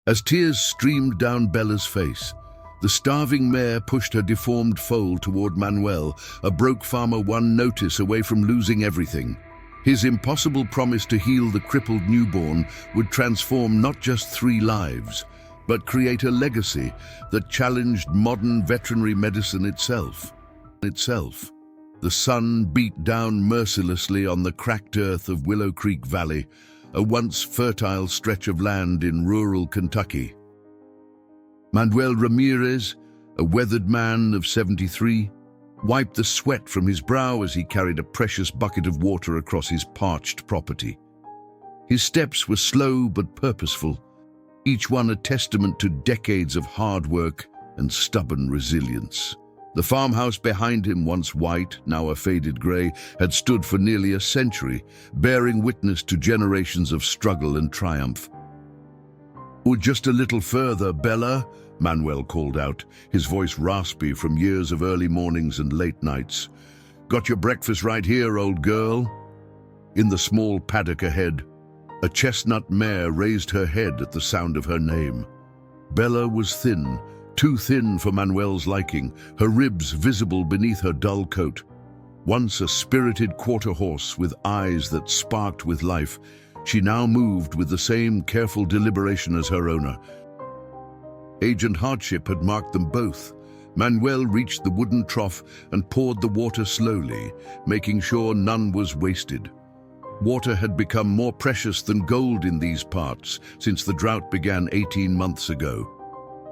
As tears streamed down Bella's face, the starving mare pushed her deformed foal toward Manuel, a broke farmer one notice away from losing everything. His impossible promise to heal the crippled newborn would transform not just 3 lives, but create a legacy that challenged modern veterinary medicine itself. The sun beat down mercilessly on the cracked earth of Willow Creek Valley, a once fertile stretch of land in rural Kentucky. Manuel Ramirez, a weathered man of 73, wiped the sweat from his brow as he carried a precious bucket of water across his parched property. His steps were slow but purposeful, each one a testament to decades of hard work and stubborn resilience. The farmhouse behind him, once white, now a faded grey, had stood for nearly a century, bearing witness to generations of struggle and triumph. "Oh, just a little further, Bella," Manuel called out, his voice raspy from years of early mornings and late nights. "Got your breakfast right here, old girl." In the small paddock ahead, a chestnut mare raised her head at the sound of her name. Bella was thin, too thin for Manuel's liking, her ribs visible beneath her dull coat. Once a spirited quarter horse with eyes that sparked with life, she now moved with the same careful deliberation as her owner. Age and hardship had marked them both. Manuel reached the wooden trough and poured the water slowly, making sure none was wasted. Water had become more precious than gold in these parts since the drought began 18 months ago.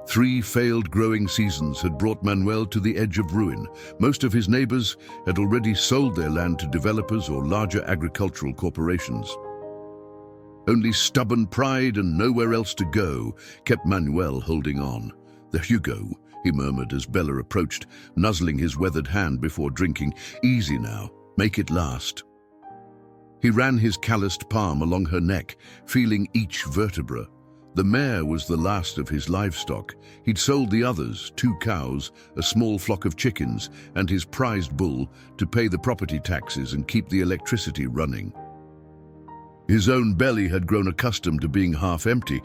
3 failed growing seasons had brought Manuel to the edge of ruin. Most of his neighbors had already sold their land to developers or larger agricultural corporations. Only stubborn pride and nowhere else to go kept Manuel holding on. "There you go," he murmured as Bella approached, nuzzling his weathered hand before drinking. "Easy now, make it last." He ran his calloused palm along her neck, feeling each vertebra. The mare was the last of his livestock. He'd sold the others, 2 cows, a small flock of chickens, and his prized bull to pay the property taxes and keep the electricity running. His own belly had grown accustomed to being half empty,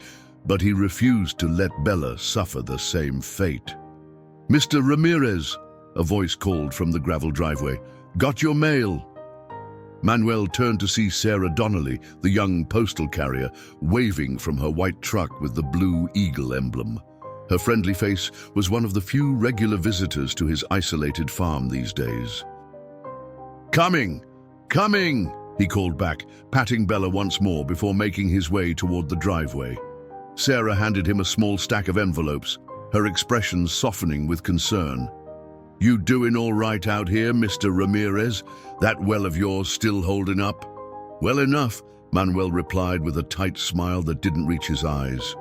but he refused to let Bella suffer the same fate. "Mr. Ramirez," a voice called from the gravel driveway. "Got your mail?" Manuel turned to see Sarah Donnelly, the young postal carrier, waving from her white truck with the blue eagle emblem. Her friendly face was one of the few regular visitors to his isolated farm these days. "Coming! Coming!" he called back, patting Bella once more before making his way toward the driveway. Sarah handed him a small stack of envelopes, her expression softening with concern. "You doing all right out here, Mr. Ramirez? That well of yours still holding up?" "Well enough," Manuel replied with a tight smile that didn't reach his eyes.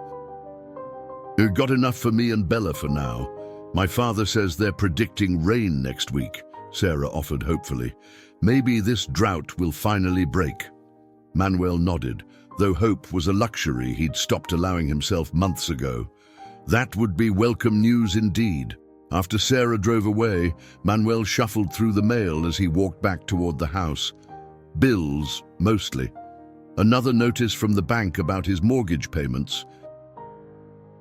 "You got enough for me and Bella for now. My father says they're predicting rain next week," Sarah offered hopefully. "Maybe this drought will finally break." Manuel nodded, though hope was a luxury he'd stopped allowing himself months ago. That would be welcome news indeed. After Sarah drove away, Manuel shuffled through the mail as he walked back toward the house. Bills, mostly. Another notice from the bank about his mortgage payments.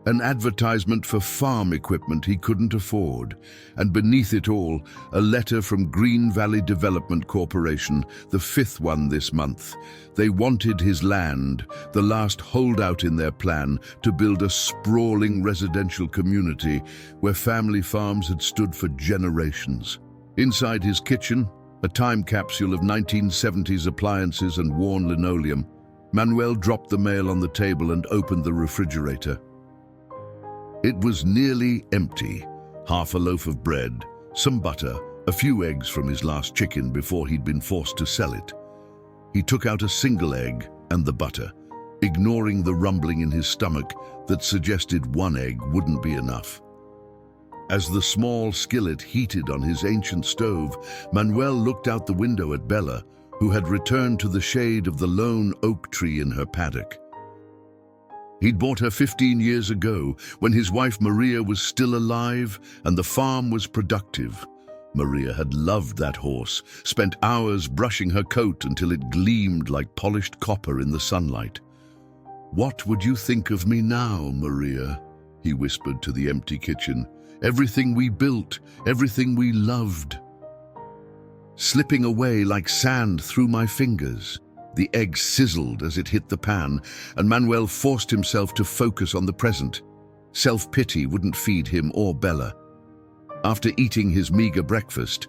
An advertisement for farm equipment he couldn't afford, and beneath it all, a letter from Green Valley Development Corporation, the 5th one this month. They wanted his land, the last holdout in their plan to build a sprawling residential community where family farms had stood for generations. Inside his kitchen, a time capsule of 1970s appliances and worn linoleum, Manuel dropped the mail on the table and opened the refrigerator. It was nearly empty. Half a loaf of bread, some butter, a few eggs from his last chicken before he'd been forced to sell it. He took out a single egg and the butter, ignoring the rumbling in his stomach that suggested 1 egg wouldn't be enough. As the small skillet heated on his ancient stove, Manuel looked out the window at Bella, who had returned to the shade of the lone oak tree in her paddock. He'd bought her 15 years ago, when his wife Maria was still alive and the farm was productive. Maria had loved that horse, spent hours brushing her coat until it gleamed like polished copper in the sunlight. "What would you think of me now, Maria?" he whispered to the empty kitchen. "Everything we built, everything we loved, slipping away like sand through my fingers." The egg sizzled as it hit the pan, and Manuel forced himself to focus on the present. Self-pity wouldn't feed him or Bella. After eating his meager breakfast,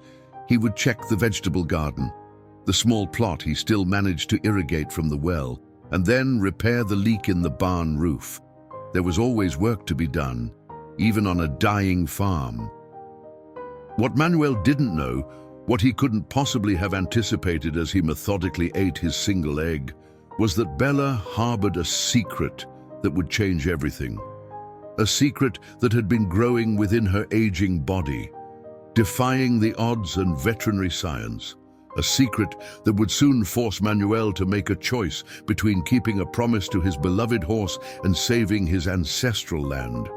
he would check the vegetable garden, the small plot he still managed to irrigate from the well, and then repair the leak in the barn roof. There was always work to be done, even on a dying farm. What Manuel didn't know, what he couldn't possibly have anticipated as he methodically ate his single egg, was that Bella harbored a secret that would change everything. A secret that had been growing within her aging body, defying the odds and veterinary science. A secret that would soon force Manuel to make a choice between keeping a promise to his beloved horse and saving his ancestral land.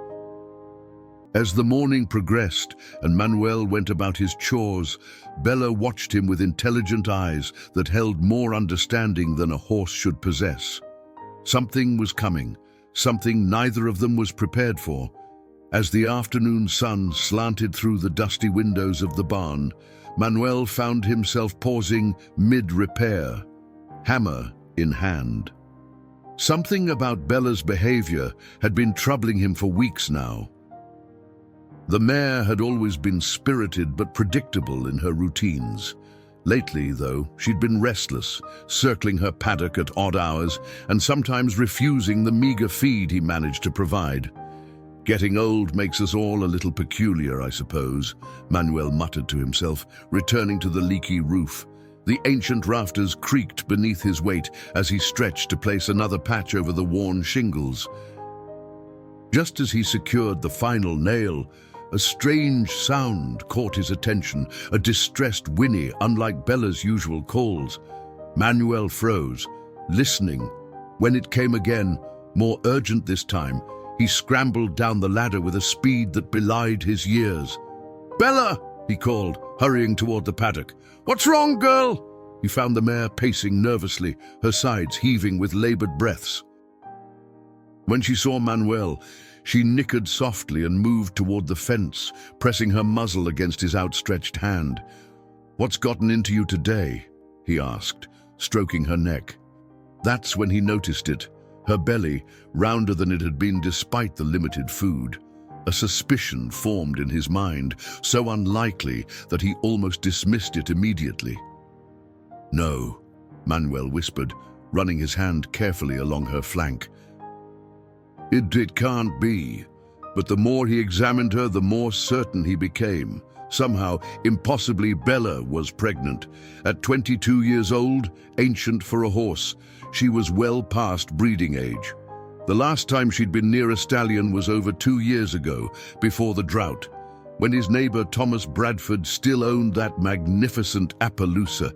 As the morning progressed and Manuel went about his chores, Bella watched him with intelligent eyes that held more understanding than a horse should possess. Something was coming, something neither of them was prepared for. As the afternoon sun slanted through the dusty windows of the barn, Manuel found himself pausing mid-repair, hammer in hand. Something about Bella's behavior had been troubling him for weeks now. The mare had always been spirited but predictable in her routines. Lately, though, she'd been restless, circling her paddock at odd hours and sometimes refusing the meager feed he managed to provide. "Getting old makes us all a little peculiar, I suppose," Manuel muttered to himself, returning to the leaky roof. The ancient rafters creaked beneath his weight as he stretched to place another patch over the worn shingles. Just as he secured the final nail, a strange sound caught his attention, a distressed whinny unlike Bella's usual calls. Manuel froze, listening. When it came again, more urgent this time, he scrambled down the ladder with a speed that belied his years. "Bella!" he called, hurrying toward the paddock. "What's wrong, girl?" He found the mare pacing nervously, her sides heaving with labored breaths. When she saw Manuel, she nickered softly and moved toward the fence, pressing her muzzle against his outstretched hand. "What's gotten into you today?" he asked, stroking her neck. That's when he noticed it. Her belly, rounder than it had been despite the limited food. A suspicion formed in his mind, so unlikely that he almost dismissed it immediately. "No," Manuel whispered, running his hand carefully along her flank. It can't be." But the more he examined her, the more certain he became. Somehow, impossibly, Bella was pregnant. At 22 years old, ancient for a horse, she was well past breeding age. The last time she'd been near a stallion was over 2 years ago, before the drought, when his neighbor Thomas Bradford still owned that magnificent Appaloosa.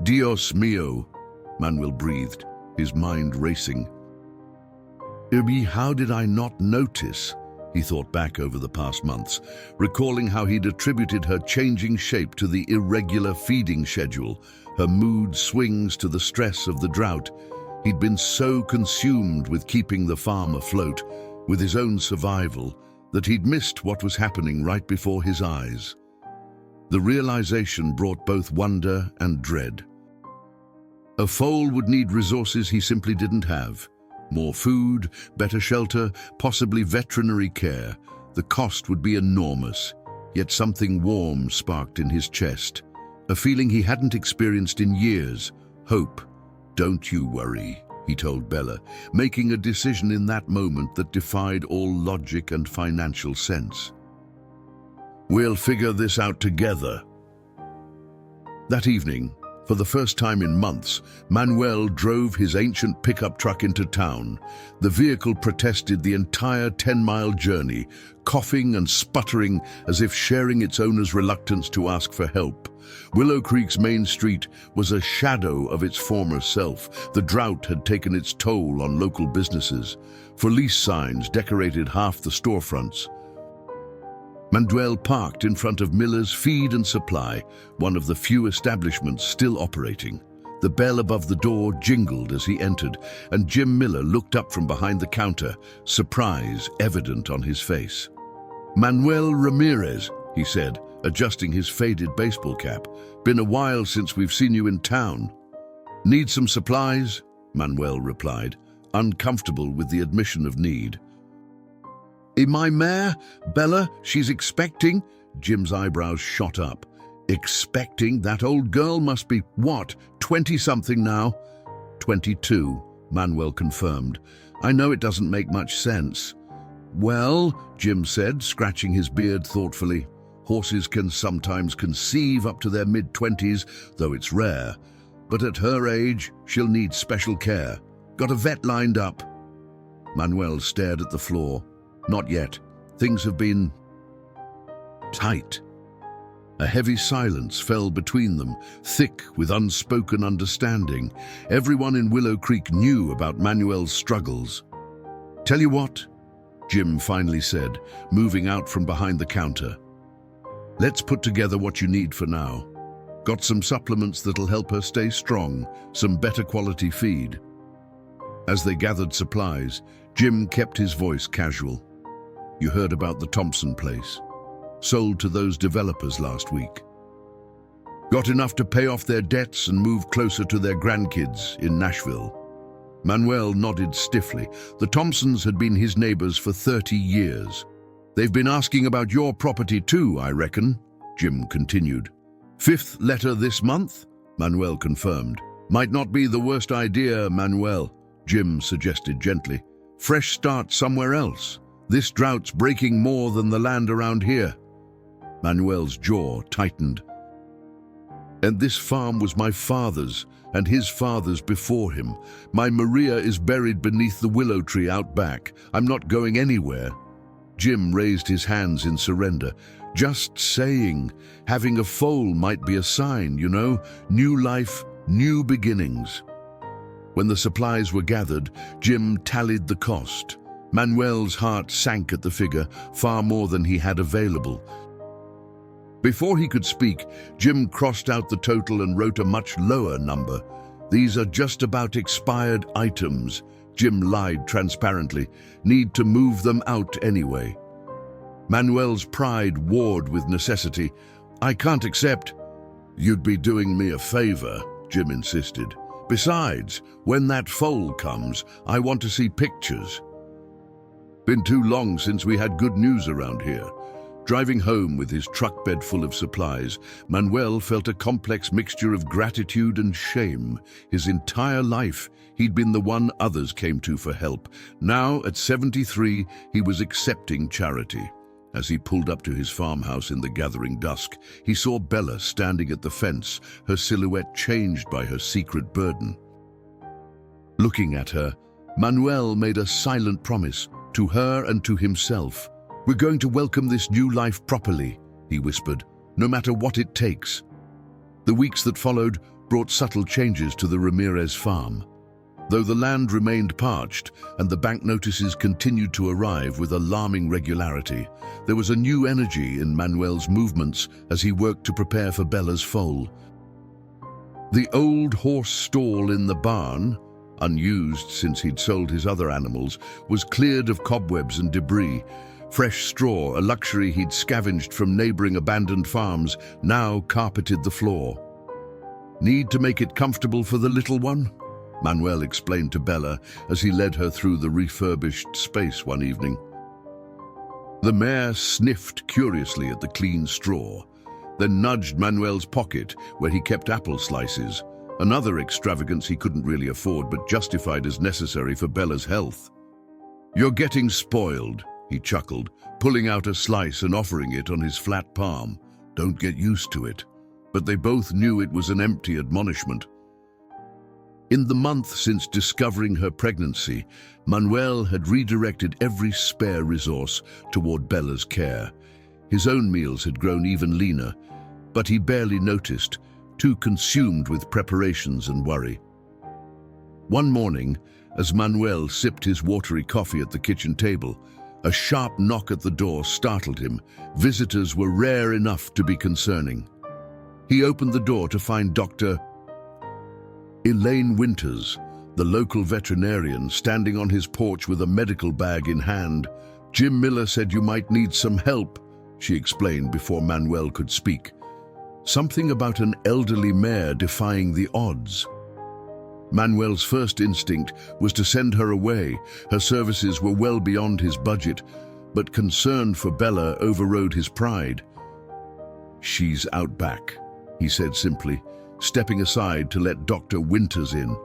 "Dios mío," Manuel breathed, his mind racing. How did I not notice? He thought back over the past months, recalling how he'd attributed her changing shape to the irregular feeding schedule, her mood swings to the stress of the drought. He'd been so consumed with keeping the farm afloat, with his own survival, that he'd missed what was happening right before his eyes. The realization brought both wonder and dread. A foal would need resources he simply didn't have. More food, better shelter, possibly veterinary care. The cost would be enormous, yet something warm sparked in his chest. A feeling he hadn't experienced in years. Hope. "Don't you worry," he told Bella, making a decision in that moment that defied all logic and financial sense. "We'll figure this out together." That evening, for the first time in months, Manuel drove his ancient pickup truck into town. The vehicle protested the entire 10-mile journey, coughing and sputtering as if sharing its owner's reluctance to ask for help. Willow Creek's main street was a shadow of its former self. The drought had taken its toll on local businesses. For lease signs decorated half the storefronts. Manuel parked in front of Miller's Feed and Supply, one of the few establishments still operating. The bell above the door jingled as he entered, and Jim Miller looked up from behind the counter, surprise evident on his face. "Manuel Ramirez," he said, adjusting his faded baseball cap. "Been a while since we've seen you in town." "Need some supplies?" Manuel replied, uncomfortable with the admission of need. "My mare, Bella, she's expecting?" Jim's eyebrows shot up. "Expecting? That old girl must be, what, 20-something now?" 22, Manuel confirmed. "I know it doesn't make much sense." "Well," Jim said, scratching his beard thoughtfully, "horses can sometimes conceive up to their mid-20s, though it's rare. But at her age, she'll need special care. Got a vet lined up?" Manuel stared at the floor. "Not yet. Things have been tight." A heavy silence fell between them, thick with unspoken understanding. Everyone in Willow Creek knew about Manuel's struggles. "Tell you what," Jim finally said, moving out from behind the counter. "Let's put together what you need for now. Got some supplements that'll help her stay strong, some better quality feed." As they gathered supplies, Jim kept his voice casual. "You heard about the Thompson place? Sold to those developers last week. Got enough to pay off their debts and move closer to their grandkids in Nashville." Manuel nodded stiffly. "The Thompsons had been his neighbors for 30 years. They've been asking about your property too, I reckon," Jim continued. "5th letter this month?" Manuel confirmed. "Might not be the worst idea, Manuel," Jim suggested gently. "Fresh start somewhere else. This drought's breaking more than the land around here." Manuel's jaw tightened. "And this farm was my father's, and his father's before him. My Maria is buried beneath the willow tree out back. I'm not going anywhere." Jim raised his hands in surrender. "Just saying, having a foal might be a sign, you know. New life, new beginnings." When the supplies were gathered, Jim tallied the cost. Manuel's heart sank at the figure, far more than he had available. Before he could speak, Jim crossed out the total and wrote a much lower number. "These are just about expired items," Jim lied transparently. "Need to move them out anyway." Manuel's pride warred with necessity. "I can't accept." "You'd be doing me a favor," Jim insisted. "Besides, when that foal comes, I want to see pictures." Been too long since we had good news around here. Driving home with his truck bed full of supplies, Manuel felt a complex mixture of gratitude and shame. His entire life, he'd been the one others came to for help. Now, at 73, he was accepting charity. As he pulled up to his farmhouse in the gathering dusk, he saw Bella standing at the fence, her silhouette changed by her secret burden. Looking at her, Manuel made a silent promise, to her and to himself. "We're going to welcome this new life properly," he whispered, "no matter what it takes." The weeks that followed brought subtle changes to the Ramirez farm. Though the land remained parched and the bank notices continued to arrive with alarming regularity, there was a new energy in Manuel's movements as he worked to prepare for Bella's foal. The old horse stall in the barn, unused since he'd sold his other animals, was cleared of cobwebs and debris. Fresh straw, a luxury he'd scavenged from neighboring abandoned farms, now carpeted the floor. "Need to make it comfortable for the little one?" Manuel explained to Bella as he led her through the refurbished space one evening. The mare sniffed curiously at the clean straw, then nudged Manuel's pocket where he kept apple slices, another extravagance he couldn't really afford but justified as necessary for Bella's health. "You're getting spoiled," he chuckled, pulling out a slice and offering it on his flat palm. "Don't get used to it." But they both knew it was an empty admonishment. In the month since discovering her pregnancy, Manuel had redirected every spare resource toward Bella's care. His own meals had grown even leaner, but he barely noticed, too consumed with preparations and worry. One morning, as Manuel sipped his watery coffee at the kitchen table, a sharp knock at the door startled him. Visitors were rare enough to be concerning. He opened the door to find Dr. Elaine Winters, the local veterinarian, standing on his porch with a medical bag in hand. "Jim Miller said you might need some help," she explained before Manuel could speak. Something about an elderly mare defying the odds. Manuel's first instinct was to send her away. Her services were well beyond his budget, but concern for Bella overrode his pride. "She's out back," he said simply, stepping aside to let Dr. Winters in.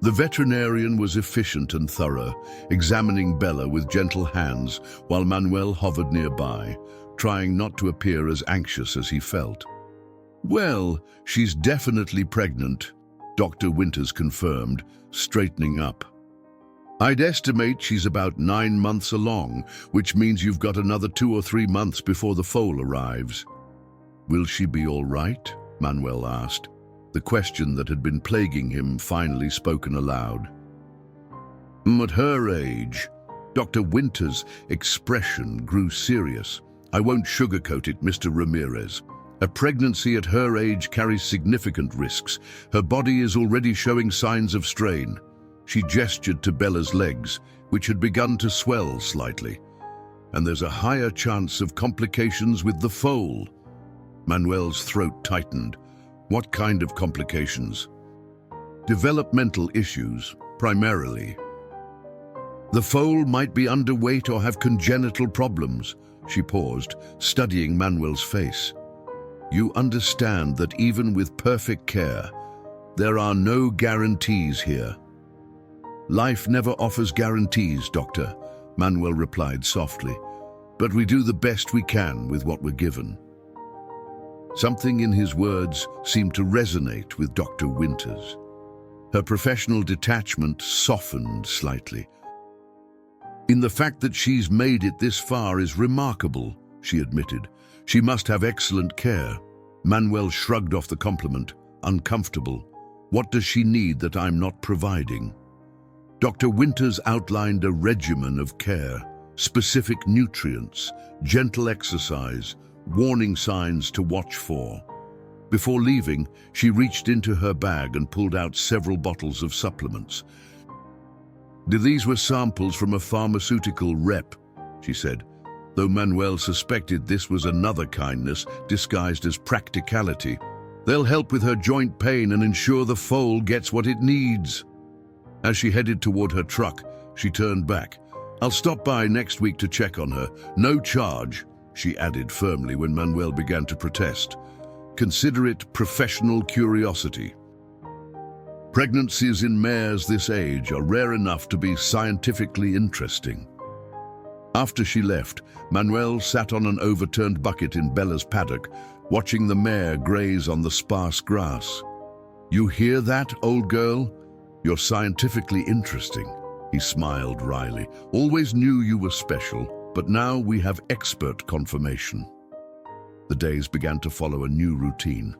The veterinarian was efficient and thorough, examining Bella with gentle hands while Manuel hovered nearby, trying not to appear as anxious as he felt. "Well, she's definitely pregnant," Dr. Winters confirmed, straightening up. "I'd estimate she's about 9 months along, which means you've got another 2 or 3 months before the foal arrives." "Will she be all right?" Manuel asked, the question that had been plaguing him finally spoken aloud. At her age, Dr. Winters' expression grew serious. "I won't sugarcoat it, Mr. Ramirez. A pregnancy at her age carries significant risks. Her body is already showing signs of strain." She gestured to Bella's legs, which had begun to swell slightly. "And there's a higher chance of complications with the foal." Manuel's throat tightened. "What kind of complications?" "Developmental issues, primarily." "The foal might be underweight or have congenital problems." She paused, studying Manuel's face. "You understand that even with perfect care, there are no guarantees here." "Life never offers guarantees, Doctor," Manuel replied softly. "But we do the best we can with what we're given." Something in his words seemed to resonate with Dr. Winters. Her professional detachment softened slightly. "In the fact that she's made it this far is remarkable," she admitted. "She must have excellent care." Manuel shrugged off the compliment, uncomfortable. "What does she need that I'm not providing?" Dr. Winters outlined a regimen of care: specific nutrients, gentle exercise, warning signs to watch for. Before leaving, she reached into her bag and pulled out several bottles of supplements. "These were samples from a pharmaceutical rep," she said, though Manuel suspected this was another kindness disguised as practicality. "They'll help with her joint pain and ensure the foal gets what it needs." As she headed toward her truck, she turned back. "I'll stop by next week to check on her. No charge," she added firmly when Manuel began to protest. "Consider it professional curiosity." Pregnancies in mares this age are rare enough to be scientifically interesting. After she left, Manuel sat on an overturned bucket in Bella's paddock, watching the mare graze on the sparse grass. "You hear that, old girl? You're scientifically interesting," he smiled wryly. "Always knew you were special, but now we have expert confirmation." The days began to follow a new routine.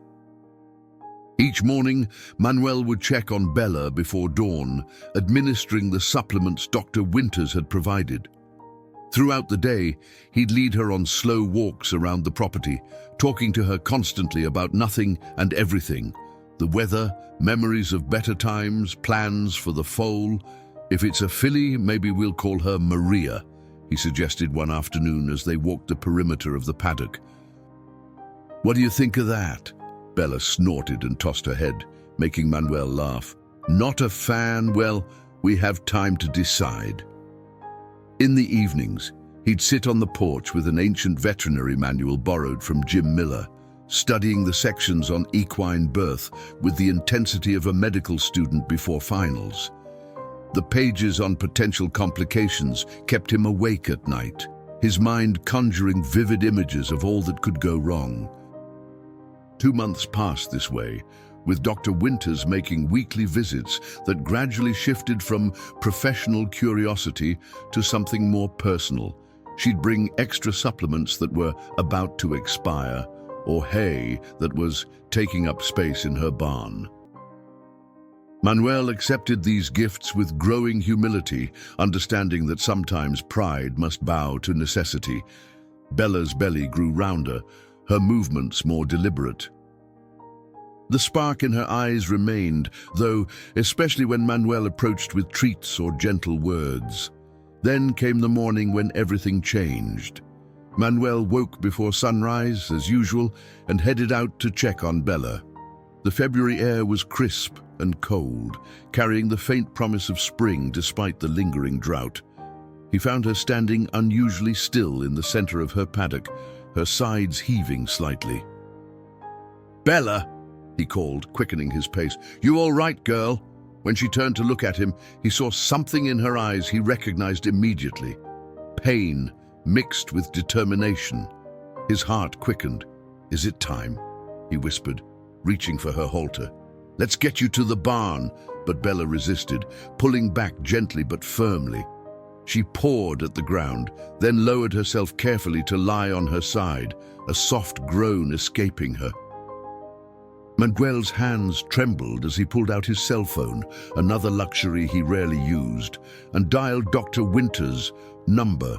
Each morning, Manuel would check on Bella before dawn, administering the supplements Dr. Winters had provided. Throughout the day, he'd lead her on slow walks around the property, talking to her constantly about nothing and everything: the weather, memories of better times, plans for the foal. "If it's a filly, maybe we'll call her Maria," he suggested one afternoon as they walked the perimeter of the paddock. "What do you think of that?" Bella snorted and tossed her head, making Manuel laugh. "Not a fan? Well, we have time to decide." In the evenings, he'd sit on the porch with an ancient veterinary manual borrowed from Jim Miller, studying the sections on equine birth with the intensity of a medical student before finals. The pages on potential complications kept him awake at night, his mind conjuring vivid images of all that could go wrong. 2 months passed this way, with Dr. Winters making weekly visits that gradually shifted from professional curiosity to something more personal. She'd bring extra supplements that were about to expire, or hay that was taking up space in her barn. Manuel accepted these gifts with growing humility, understanding that sometimes pride must bow to necessity. Bella's belly grew rounder, her movements more deliberate. The spark in her eyes remained, though, especially when Manuel approached with treats or gentle words. Then came the morning when everything changed. Manuel woke before sunrise, as usual, and headed out to check on Bella. The February air was crisp and cold, carrying the faint promise of spring despite the lingering drought. He found her standing unusually still in the center of her paddock, her sides heaving slightly. "Bella!" he called, quickening his pace. "You all right, girl?" When she turned to look at him, he saw something in her eyes he recognized immediately. Pain mixed with determination. His heart quickened. "Is it time?" he whispered, reaching for her halter. "Let's get you to the barn," but Bella resisted, pulling back gently but firmly. She pawed at the ground, then lowered herself carefully to lie on her side, a soft groan escaping her. Manuel's hands trembled as he pulled out his cell phone, another luxury he rarely used, and dialed Dr. Winter's number.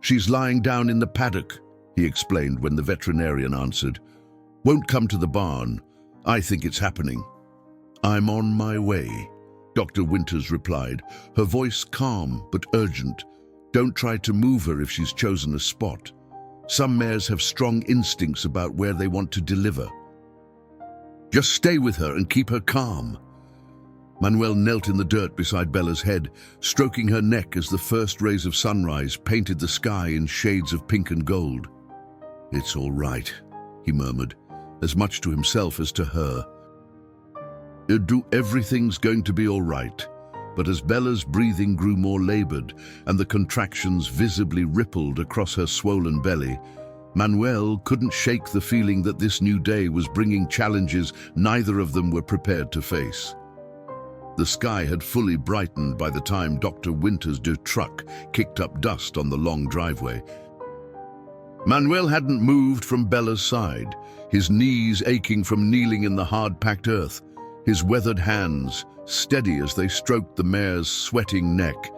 "She's lying down in the paddock," he explained when the veterinarian answered. "Won't come to the barn. I think it's happening." "I'm on my way," Dr. Winters replied, her voice calm but urgent. "Don't try to move her if she's chosen a spot. Some mares have strong instincts about where they want to deliver. Just stay with her and keep her calm." Manuel knelt in the dirt beside Bella's head, stroking her neck as the first rays of sunrise painted the sky in shades of pink and gold. "It's all right," he murmured, as much to himself as to her. Everything's going to be all right." But as Bella's breathing grew more labored and the contractions visibly rippled across her swollen belly, Manuel couldn't shake the feeling that this new day was bringing challenges neither of them were prepared to face. The sky had fully brightened by the time Dr. Winter's truck kicked up dust on the long driveway. Manuel hadn't moved from Bella's side, his knees aching from kneeling in the hard-packed earth, his weathered hands steady as they stroked the mare's sweating neck.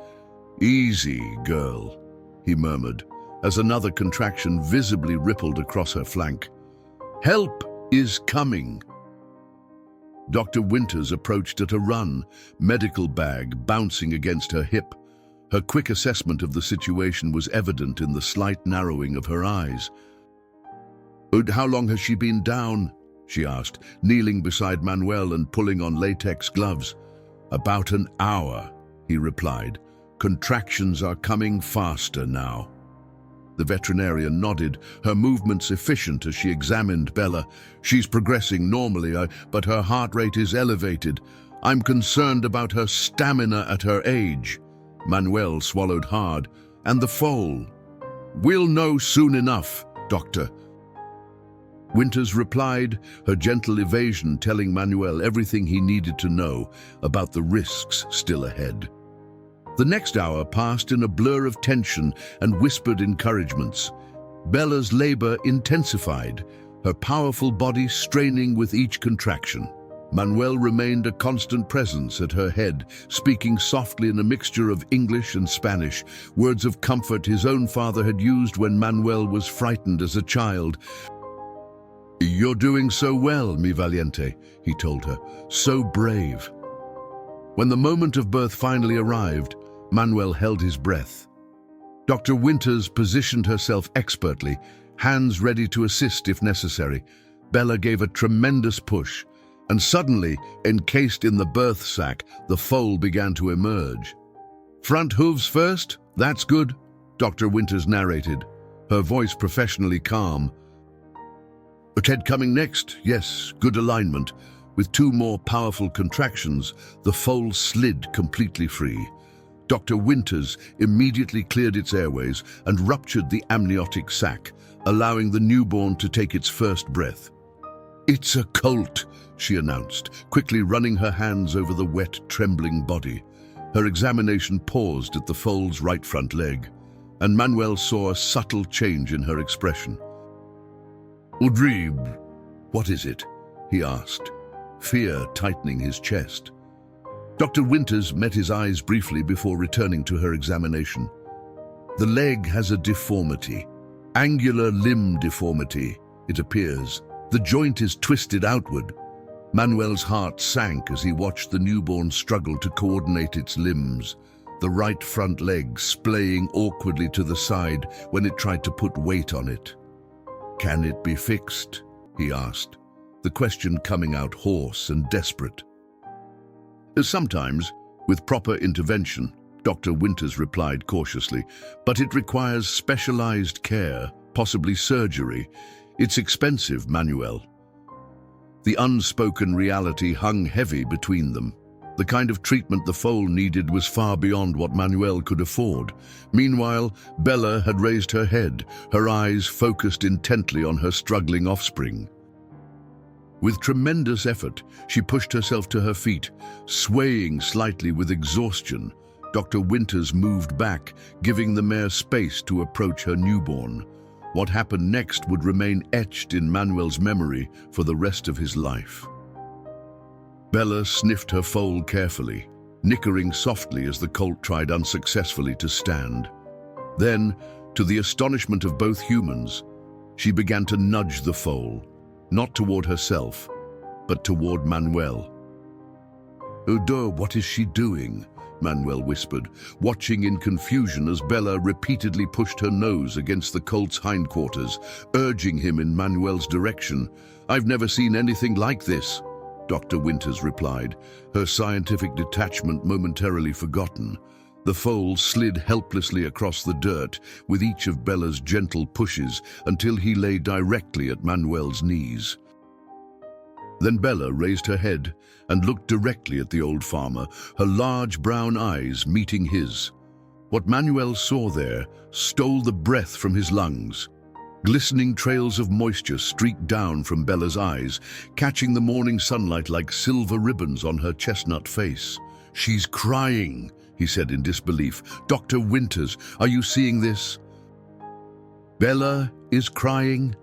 "Easy, girl," he murmured, as another contraction visibly rippled across her flank. "Help is coming." Dr. Winters approached at a run, medical bag bouncing against her hip. Her quick assessment of the situation was evident in the slight narrowing of her eyes. "How long has she been down?" she asked, kneeling beside Manuel and pulling on latex gloves. "About an hour," he replied. "Contractions are coming faster now." The veterinarian nodded, her movements efficient as she examined Bella. "She's progressing normally, but her heart rate is elevated. I'm concerned about her stamina at her age." Manuel swallowed hard. "And the foal?" "We'll know soon enough, Doctor." Winters replied, her gentle evasion telling Manuel everything he needed to know about the risks still ahead. The next hour passed in a blur of tension and whispered encouragements. Bella's labor intensified, her powerful body straining with each contraction. Manuel remained a constant presence at her head, speaking softly in a mixture of English and Spanish, words of comfort his own father had used when Manuel was frightened as a child. "You're doing so well, mi valiente," he told her, "so brave." When the moment of birth finally arrived, Manuel held his breath. Dr. Winters positioned herself expertly, hands ready to assist if necessary. Bella gave a tremendous push, and suddenly, encased in the birth sac, the foal began to emerge. "Front hooves first? That's good," Dr. Winters narrated, her voice professionally calm. "But head coming next? Yes, good alignment." With two more powerful contractions, the foal slid completely free. Dr. Winters immediately cleared its airways and ruptured the amniotic sac, allowing the newborn to take its first breath. "It's a colt," she announced, quickly running her hands over the wet, trembling body. Her examination paused at the foal's right front leg, and Manuel saw a subtle change in her expression. "Audrey, what is it?" he asked, fear tightening his chest. Dr. Winters met his eyes briefly before returning to her examination. "The leg has a deformity, angular limb deformity, it appears. The joint is twisted outward." Manuel's heart sank as he watched the newborn struggle to coordinate its limbs, the right front leg splaying awkwardly to the side when it tried to put weight on it. "Can it be fixed?" he asked, the question coming out hoarse and desperate. "Sometimes, with proper intervention," Dr. Winters replied cautiously, "but it requires specialized care, possibly surgery. It's expensive, Manuel." The unspoken reality hung heavy between them. The kind of treatment the foal needed was far beyond what Manuel could afford. Meanwhile, Bella had raised her head, her eyes focused intently on her struggling offspring. With tremendous effort, she pushed herself to her feet, swaying slightly with exhaustion. Dr. Winters moved back, giving the mare space to approach her newborn. What happened next would remain etched in Manuel's memory for the rest of his life. Bella sniffed her foal carefully, nickering softly as the colt tried unsuccessfully to stand. Then, to the astonishment of both humans, she began to nudge the foal, not toward herself, but toward Manuel. "Udo, what is she doing?" Manuel whispered, watching in confusion as Bella repeatedly pushed her nose against the colt's hindquarters, urging him in Manuel's direction. "I've never seen anything like this," Dr. Winters replied, her scientific detachment momentarily forgotten. The foal slid helplessly across the dirt with each of Bella's gentle pushes until he lay directly at Manuel's knees. Then Bella raised her head and looked directly at the old farmer, her large brown eyes meeting his. What Manuel saw there stole the breath from his lungs. Glistening trails of moisture streaked down from Bella's eyes, catching the morning sunlight like silver ribbons on her chestnut face. "She's crying," he said in disbelief. "Dr. Winters, are you seeing this?" "Bella is crying?"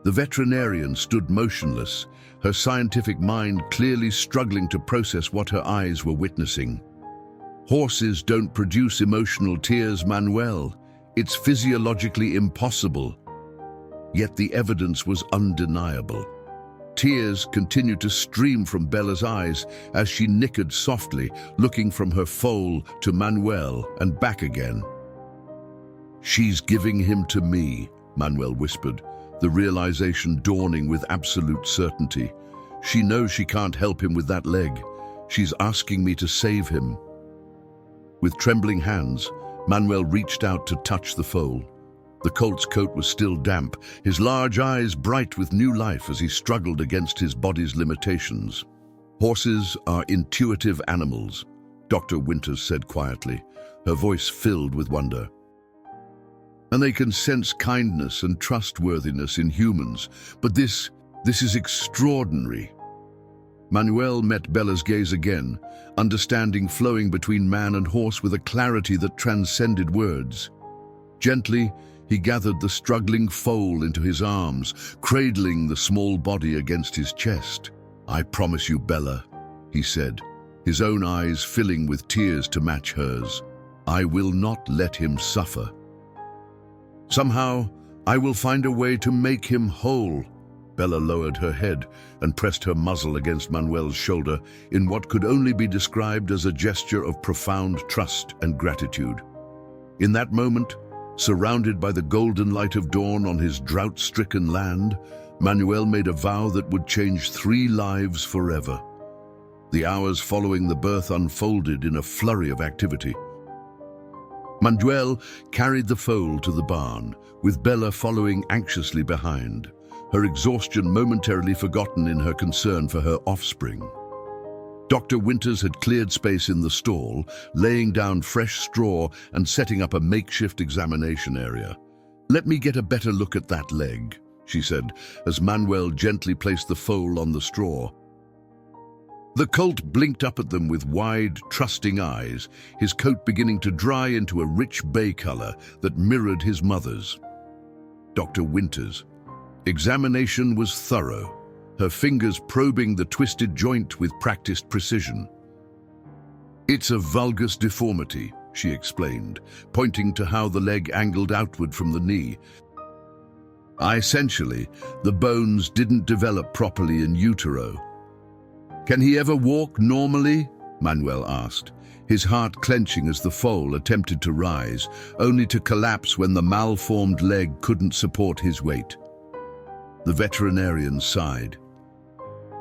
The veterinarian stood motionless, her scientific mind clearly struggling to process what her eyes were witnessing. "Horses don't produce emotional tears, Manuel. It's physiologically impossible." Yet the evidence was undeniable. Tears continued to stream from Bella's eyes as she nickered softly, looking from her foal to Manuel and back again. "She's giving him to me," Manuel whispered, the realization dawning with absolute certainty. "She knows she can't help him with that leg. She's asking me to save him." With trembling hands, Manuel reached out to touch the foal. The colt's coat was still damp, his large eyes bright with new life as he struggled against his body's limitations. "Horses are intuitive animals," Dr. Winters said quietly, her voice filled with wonder. "And they can sense kindness and trustworthiness in humans, but this is extraordinary." Manuel met Bella's gaze again, understanding flowing between man and horse with a clarity that transcended words. Gently, he gathered the struggling foal into his arms, cradling the small body against his chest. "I promise you, Bella," he said, his own eyes filling with tears to match hers, "I will not let him suffer. Somehow, I will find a way to make him whole." Bella lowered her head and pressed her muzzle against Manuel's shoulder in what could only be described as a gesture of profound trust and gratitude. In that moment, surrounded by the golden light of dawn on his drought-stricken land, Manuel made a vow that would change 3 lives forever. The hours following the birth unfolded in a flurry of activity. Manuel carried the foal to the barn, with Bella following anxiously behind, her exhaustion momentarily forgotten in her concern for her offspring. Dr. Winters had cleared space in the stall, laying down fresh straw and setting up a makeshift examination area. "Let me get a better look at that leg," she said, as Manuel gently placed the foal on the straw. The colt blinked up at them with wide, trusting eyes, his coat beginning to dry into a rich bay color that mirrored his mother's. Dr. Winters' examination was thorough, her fingers probing the twisted joint with practiced precision. "It's a vulgus deformity," she explained, pointing to how the leg angled outward from the knee. Essentially, the bones didn't develop properly in utero. "Can he ever walk normally?" Manuel asked, his heart clenching as the foal attempted to rise, only to collapse when the malformed leg couldn't support his weight. The veterinarian sighed.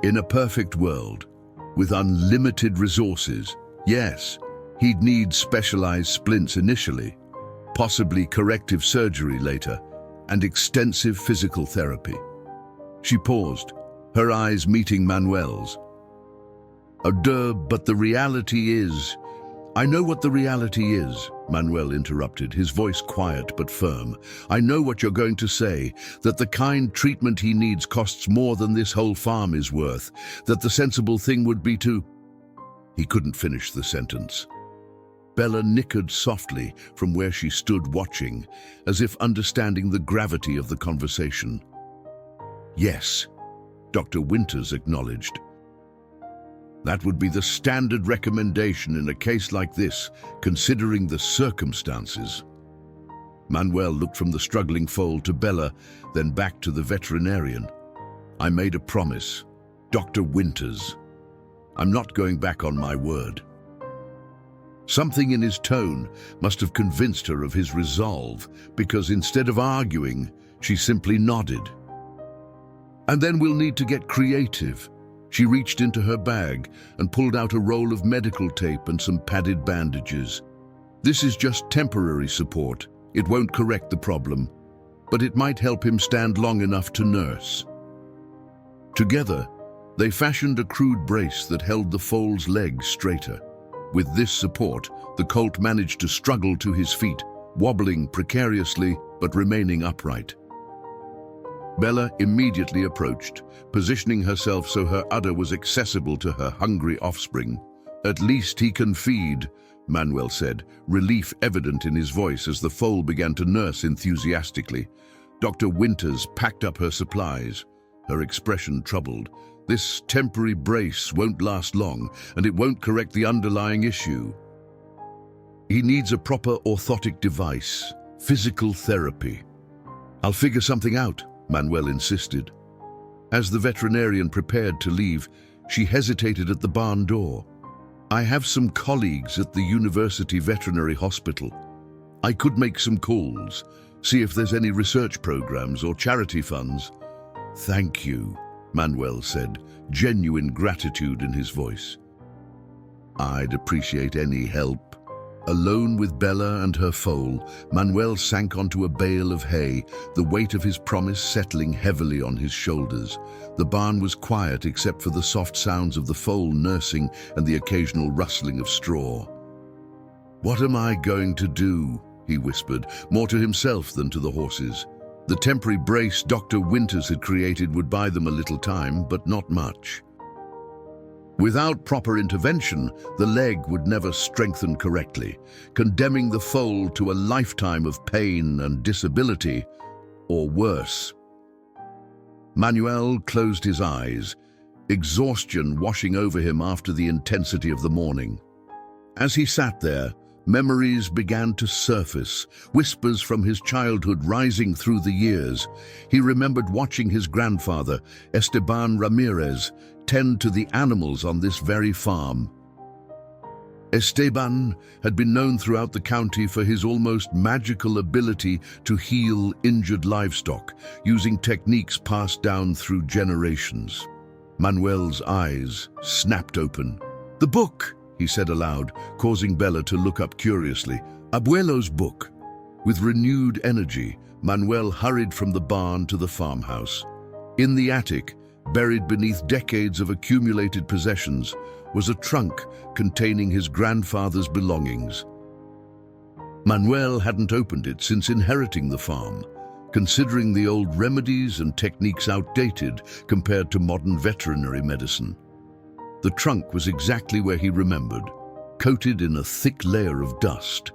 In a perfect world, with unlimited resources, yes, he'd need specialized splints initially, possibly corrective surgery later, and extensive physical therapy. She paused, her eyes meeting Manuel's. But the reality is—" "I know what the reality is," Manuel interrupted, his voice quiet but firm. "I know what you're going to say, that the kind treatment he needs costs more than this whole farm is worth, that the sensible thing would be to—" He couldn't finish the sentence. Bella nickered softly from where she stood watching, as if understanding the gravity of the conversation. "Yes," Dr. Winters acknowledged. "That would be the standard recommendation in a case like this, considering the circumstances." Manuel looked from the struggling foal to Bella, then back to the veterinarian. "I made a promise. Dr. Winters. I'm not going back on my word." Something in his tone must have convinced her of his resolve, because instead of arguing, she simply nodded. "And then we'll need to get creative." She reached into her bag and pulled out a roll of medical tape and some padded bandages. "This is just temporary support. It won't correct the problem, but it might help him stand long enough to nurse." Together, they fashioned a crude brace that held the foal's legs straighter. With this support, the colt managed to struggle to his feet, wobbling precariously but remaining upright. Bella immediately approached, positioning herself so her udder was accessible to her hungry offspring. "At least he can feed," Manuel said, relief evident in his voice as the foal began to nurse enthusiastically. Dr. Winters packed up her supplies, her expression troubled. "This temporary brace won't last long, and it won't correct the underlying issue. He needs a proper orthotic device, physical therapy." "I'll figure something out," Manuel insisted. As the veterinarian prepared to leave, she hesitated at the barn door. "I have some colleagues at the University Veterinary Hospital. I could make some calls, see if there's any research programs or charity funds." "Thank you," Manuel said, genuine gratitude in his voice. "I'd appreciate any help." Alone with Bella and her foal, Manuel sank onto a bale of hay, the weight of his promise settling heavily on his shoulders. The barn was quiet except for the soft sounds of the foal nursing and the occasional rustling of straw. "What am I going to do?" he whispered, more to himself than to the horses. The temporary brace Dr. Winters had created would buy them a little time, but not much. Without proper intervention, the leg would never strengthen correctly, condemning the foal to a lifetime of pain and disability, or worse. Manuel closed his eyes, exhaustion washing over him after the intensity of the morning. As he sat there, memories began to surface, whispers from his childhood rising through the years. He remembered watching his grandfather, Esteban Ramirez, tend to the animals on this very farm. Esteban had been known throughout the county for his almost magical ability to heal injured livestock, using techniques passed down through generations. Manuel's eyes snapped open. "The book!" he said aloud, causing Bella to look up curiously. "Abuelo's book." With renewed energy, Manuel hurried from the barn to the farmhouse. In the attic, buried beneath decades of accumulated possessions, was a trunk containing his grandfather's belongings. Manuel hadn't opened it since inheriting the farm, considering the old remedies and techniques outdated compared to modern veterinary medicine. The trunk was exactly where he remembered, coated in a thick layer of dust.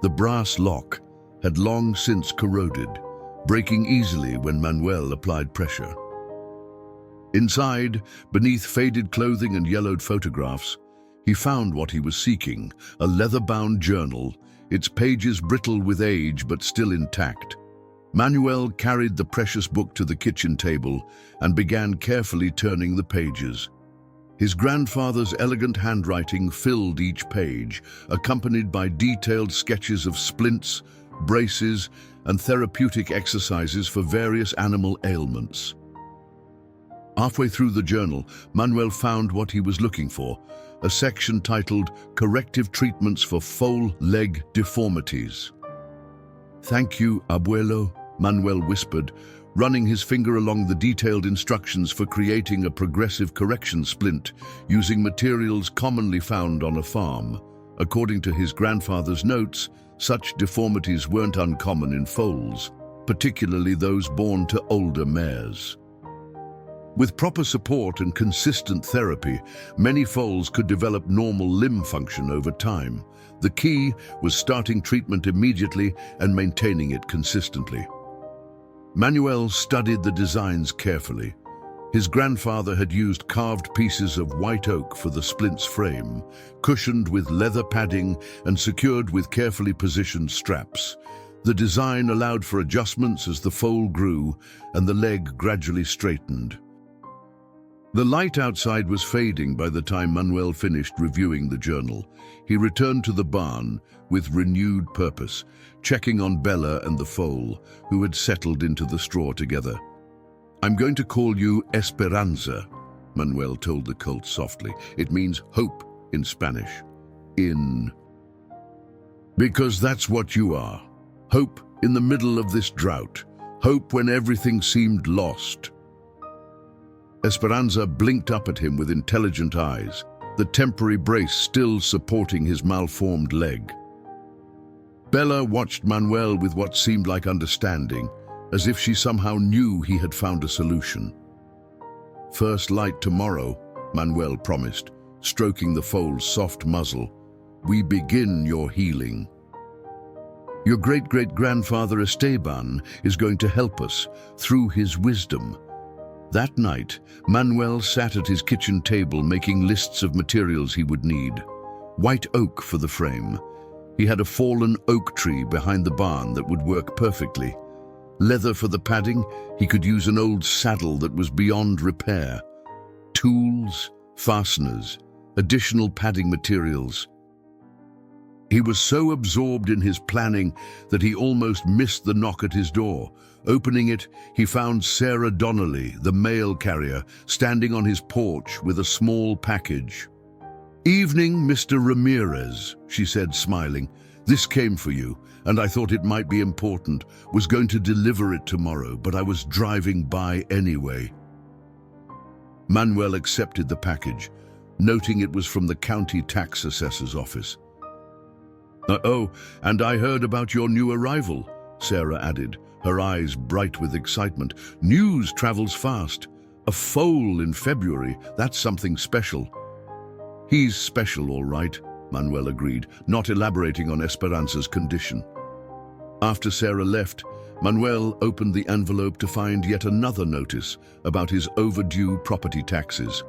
The brass lock had long since corroded, breaking easily when Manuel applied pressure. Inside, beneath faded clothing and yellowed photographs, he found what he was seeking, a leather-bound journal, its pages brittle with age but still intact. Manuel carried the precious book to the kitchen table and began carefully turning the pages. His grandfather's elegant handwriting filled each page, accompanied by detailed sketches of splints, braces, and therapeutic exercises for various animal ailments. Halfway through the journal, Manuel found what he was looking for, a section titled Corrective Treatments for Foal Leg Deformities. "Thank you, abuelo," Manuel whispered, running his finger along the detailed instructions for creating a progressive correction splint using materials commonly found on a farm. According to his grandfather's notes, such deformities weren't uncommon in foals, particularly those born to older mares. With proper support and consistent therapy, many foals could develop normal limb function over time. The key was starting treatment immediately and maintaining it consistently. Manuel studied the designs carefully. His grandfather had used carved pieces of white oak for the splint's frame, cushioned with leather padding and secured with carefully positioned straps. The design allowed for adjustments as the foal grew and the leg gradually straightened. The light outside was fading by the time Manuel finished reviewing the journal. He returned to the barn with renewed purpose, checking on Bella and the foal, who had settled into the straw together. "I'm going to call you Esperanza," Manuel told the colt softly. It means hope in Spanish. Because that's what you are. Hope in the middle of this drought. Hope when everything seemed lost. Esperanza blinked up at him with intelligent eyes, the temporary brace still supporting his malformed leg. Bella watched Manuel with what seemed like understanding, as if she somehow knew he had found a solution. "First light tomorrow," Manuel promised, stroking the foal's soft muzzle. "We begin your healing. Your great-great-grandfather Esteban is going to help us through his wisdom." That night, Manuel sat at his kitchen table making lists of materials he would need. White oak for the frame. He had a fallen oak tree behind the barn that would work perfectly. Leather for the padding. He could use an old saddle that was beyond repair. Tools, fasteners, additional padding materials. He was so absorbed in his planning that he almost missed the knock at his door. Opening it, he found Sarah Donnelly, the mail carrier, standing on his porch with a small package. "Evening, Mr. Ramirez," she said, smiling. "This came for you, and I thought it might be important. Was going to deliver it tomorrow, but I was driving by anyway." Manuel accepted the package, noting it was from the county tax assessor's office. "Oh, and I heard about your new arrival," Sarah added, her eyes bright with excitement. "News travels fast. A foal in February, that's something special." "He's special, all right," Manuel agreed, not elaborating on Esperanza's condition. After Sarah left, Manuel opened the envelope to find yet another notice about his overdue property taxes.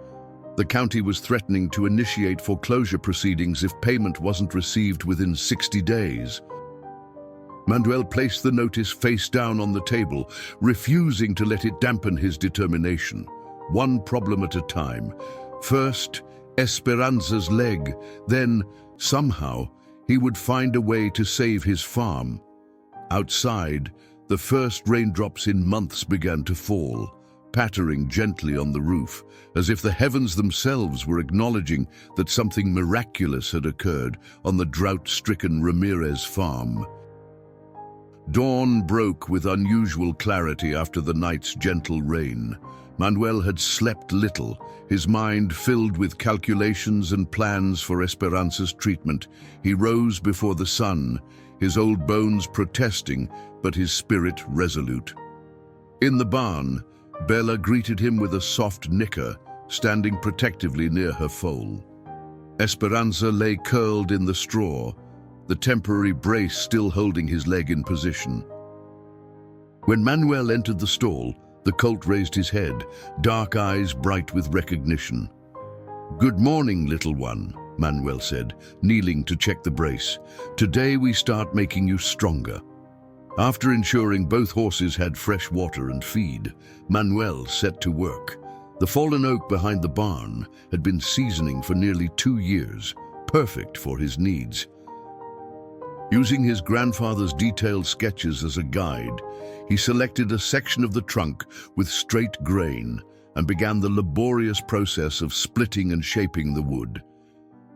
The county was threatening to initiate foreclosure proceedings if payment wasn't received within 60 days. Manuel placed the notice face down on the table, refusing to let it dampen his determination. One problem at a time. First, Esperanza's leg. Then, somehow, he would find a way to save his farm. Outside, the first raindrops in months began to fall, pattering gently on the roof, as if the heavens themselves were acknowledging that something miraculous had occurred on the drought-stricken Ramirez farm. Dawn broke with unusual clarity after the night's gentle rain. Manuel had slept little, his mind filled with calculations and plans for Esperanza's treatment. He rose before the sun, his old bones protesting, but his spirit resolute. In the barn, Bella greeted him with a soft nicker, standing protectively near her foal. Esperanza lay curled in the straw, the temporary brace still holding his leg in position. When Manuel entered the stall, the colt raised his head, dark eyes bright with recognition. "Good morning, little one," Manuel said, kneeling to check the brace. "Today we start making you stronger." After ensuring both horses had fresh water and feed, Manuel set to work. The fallen oak behind the barn had been seasoning for nearly 2 years, perfect for his needs. Using his grandfather's detailed sketches as a guide, he selected a section of the trunk with straight grain and began the laborious process of splitting and shaping the wood.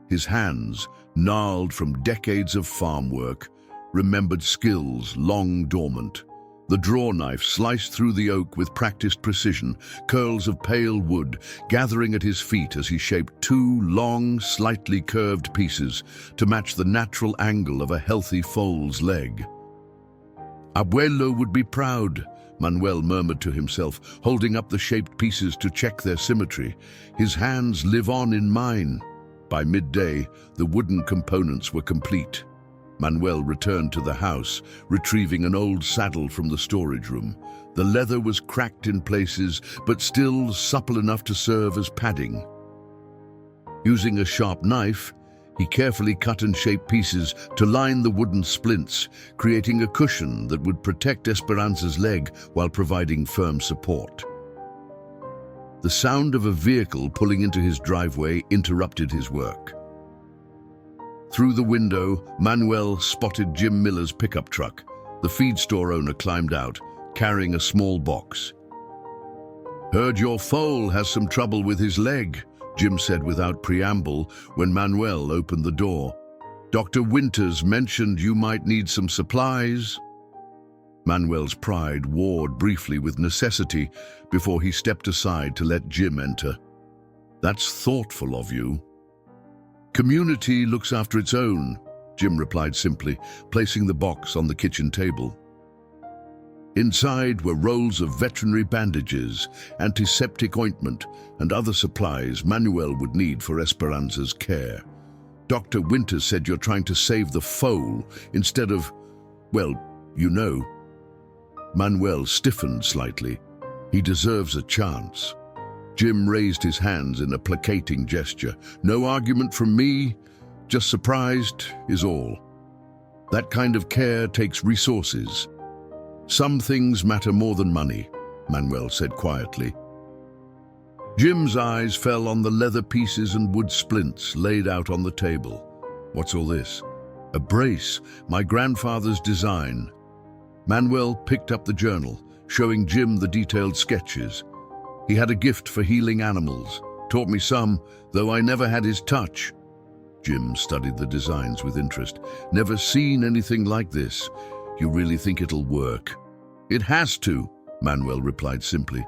His hands, gnarled from decades of farm work, remembered skills long dormant. The draw knife sliced through the oak with practiced precision, curls of pale wood gathering at his feet as he shaped 2 long, slightly curved pieces to match the natural angle of a healthy foal's leg. "Abuelo would be proud," Manuel murmured to himself, holding up the shaped pieces to check their symmetry. "His hands live on in mine." By midday, the wooden components were complete. Manuel returned to the house, retrieving an old saddle from the storage room. The leather was cracked in places, but still supple enough to serve as padding. Using a sharp knife, he carefully cut and shaped pieces to line the wooden splints, creating a cushion that would protect Esperanza's leg while providing firm support. The sound of a vehicle pulling into his driveway interrupted his work. Through the window, Manuel spotted Jim Miller's pickup truck. The feed store owner climbed out, carrying a small box. "Heard your foal has some trouble with his leg," Jim said without preamble when Manuel opened the door. "Dr. Winters mentioned you might need some supplies." Manuel's pride warred briefly with necessity before he stepped aside to let Jim enter. "That's thoughtful of you." "Community looks after its own," Jim replied simply, placing the box on the kitchen table. Inside were rolls of veterinary bandages, antiseptic ointment, and other supplies Manuel would need for Esperanza's care. "Dr. Winters said you're trying to save the foal instead of, well, you know." Manuel stiffened slightly. "He deserves a chance." Jim raised his hands in a placating gesture. "No argument from me, just surprised is all. That kind of care takes resources. Some things matter more than money," Manuel said quietly. Jim's eyes fell on the leather pieces and wood splints laid out on the table. "What's all this?" "A brace, my grandfather's design." Manuel picked up the journal, showing Jim the detailed sketches. "He had a gift for healing animals. Taught me some, though I never had his touch." Jim studied the designs with interest. "Never seen anything like this. You really think it'll work?" "It has to," Manuel replied simply.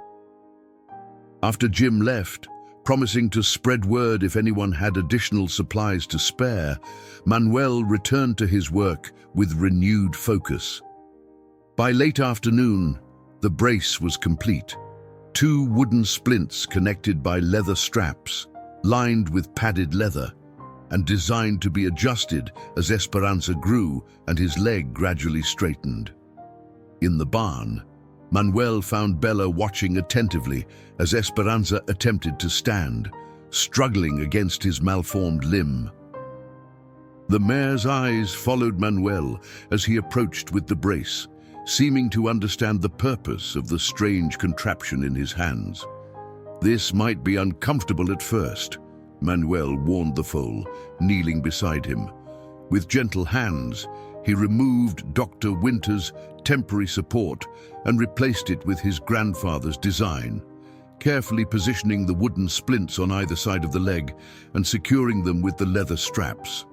After Jim left, promising to spread word if anyone had additional supplies to spare, Manuel returned to his work with renewed focus. By late afternoon, the brace was complete. 2 wooden splints connected by leather straps, lined with padded leather, and designed to be adjusted as Esperanza grew and his leg gradually straightened. In the barn, Manuel found Bella watching attentively as Esperanza attempted to stand, struggling against his malformed limb. The mare's eyes followed Manuel as he approached with the brace, seeming to understand the purpose of the strange contraption in his hands. "This might be uncomfortable at first," Manuel warned the foal, kneeling beside him. With gentle hands, he removed Dr. Winters' temporary support and replaced it with his grandfather's design, carefully positioning the wooden splints on either side of the leg and securing them with the leather straps.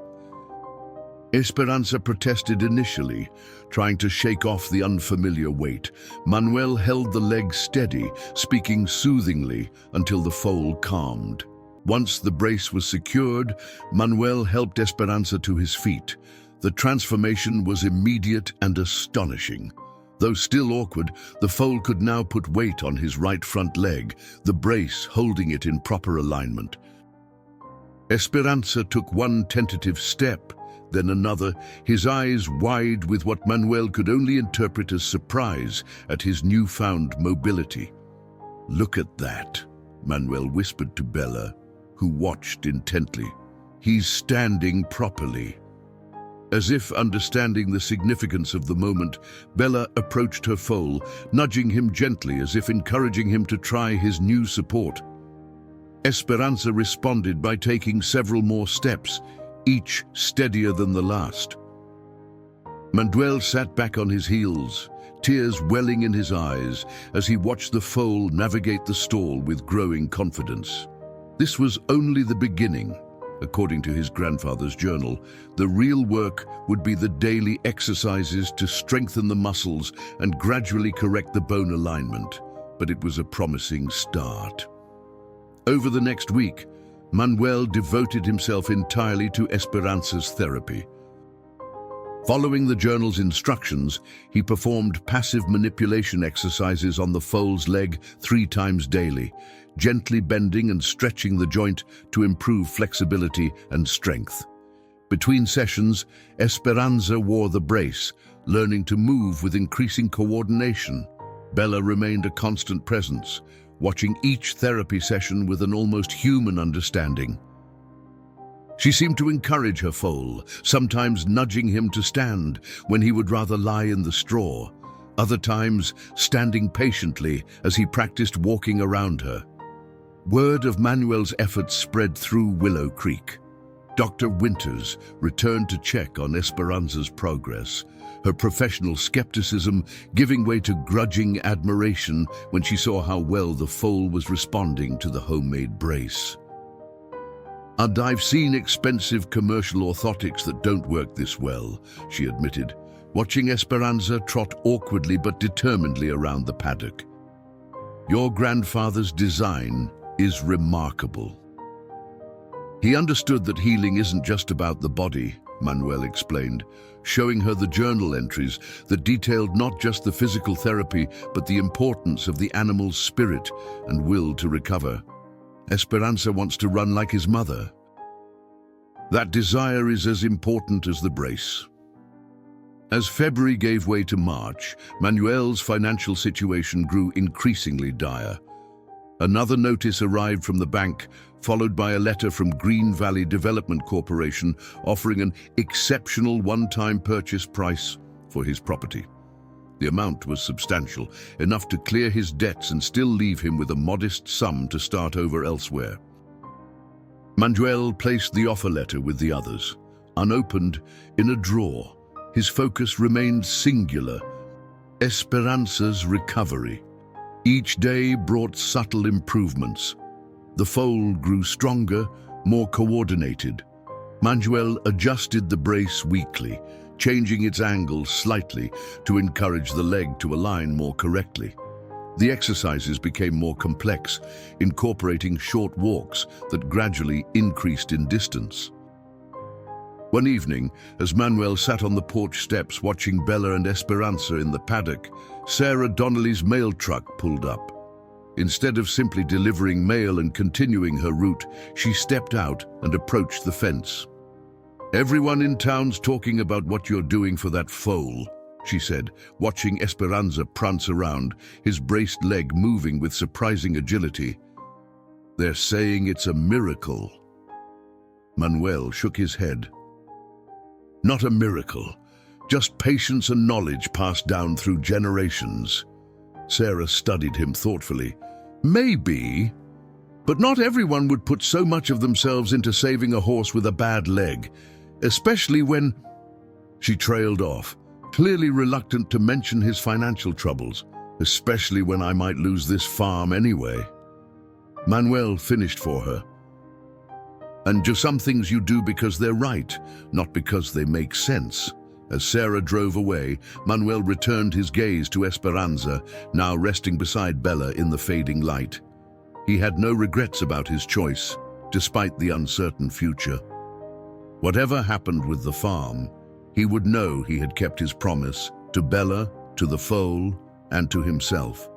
Esperanza protested initially, trying to shake off the unfamiliar weight. Manuel held the leg steady, speaking soothingly until the foal calmed. Once the brace was secured, Manuel helped Esperanza to his feet. The transformation was immediate and astonishing. Though still awkward, the foal could now put weight on his right front leg, the brace holding it in proper alignment. Esperanza took one tentative step, then another, his eyes wide with what Manuel could only interpret as surprise at his newfound mobility. "Look at that," Manuel whispered to Bella, who watched intently. "He's standing properly." As if understanding the significance of the moment, Bella approached her foal, nudging him gently as if encouraging him to try his new support. Esperanza responded by taking several more steps, each steadier than the last. Manuel sat back on his heels, tears welling in his eyes as he watched the foal navigate the stall with growing confidence. This was only the beginning. According to his grandfather's journal, the real work would be the daily exercises to strengthen the muscles and gradually correct the bone alignment, but it was a promising start. Over the next week, Manuel devoted himself entirely to Esperanza's therapy. Following the journal's instructions, he performed passive manipulation exercises on the foal's leg 3 times daily, gently bending and stretching the joint to improve flexibility and strength. Between sessions, Esperanza wore the brace, learning to move with increasing coordination. Bella remained a constant presence, watching each therapy session with an almost human understanding. She seemed to encourage her foal, sometimes nudging him to stand when he would rather lie in the straw, other times standing patiently as he practiced walking around her. Word of Manuel's efforts spread through Willow Creek. Dr. Winters returned to check on Esperanza's progress, her professional skepticism giving way to grudging admiration when she saw how well the foal was responding to the homemade brace. "And I've seen expensive commercial orthotics that don't work this well," she admitted, watching Esperanza trot awkwardly but determinedly around the paddock. "Your grandfather's design is remarkable." He understood that healing isn't just about the body, Manuel explained, showing her the journal entries that detailed not just the physical therapy, but the importance of the animal's spirit and will to recover. "Esperanza wants to run like his mother. That desire is as important as the brace." As February gave way to March, Manuel's financial situation grew increasingly dire. Another notice arrived from the bank, followed by a letter from Green Valley Development Corporation offering an exceptional one-time purchase price for his property. The amount was substantial, enough to clear his debts and still leave him with a modest sum to start over elsewhere. Manuel placed the offer letter with the others, unopened, in a drawer. His focus remained singular: Esperanza's recovery. Each day brought subtle improvements. The foal grew stronger, more coordinated. Manuel adjusted the brace weekly, changing its angle slightly to encourage the leg to align more correctly. The exercises became more complex, incorporating short walks that gradually increased in distance. One evening, as Manuel sat on the porch steps watching Bella and Esperanza in the paddock, Sarah Donnelly's mail truck pulled up. Instead of simply delivering mail and continuing her route, she stepped out and approached the fence. "Everyone in town's talking about what you're doing for that foal," she said, watching Esperanza prance around, his braced leg moving with surprising agility. "They're saying it's a miracle." Manuel shook his head. "Not a miracle, just patience and knowledge passed down through generations." Sarah studied him thoughtfully. "Maybe, but not everyone would put so much of themselves into saving a horse with a bad leg, especially when—" She trailed off, clearly reluctant to mention his financial troubles, "especially when I might lose this farm anyway." Manuel finished for her. "And just some things you do because they're right, not because they make sense." As Sarah drove away, Manuel returned his gaze to Esperanza, now resting beside Bella in the fading light. He had no regrets about his choice, despite the uncertain future. Whatever happened with the farm, he would know he had kept his promise to Bella, to the foal, and to himself.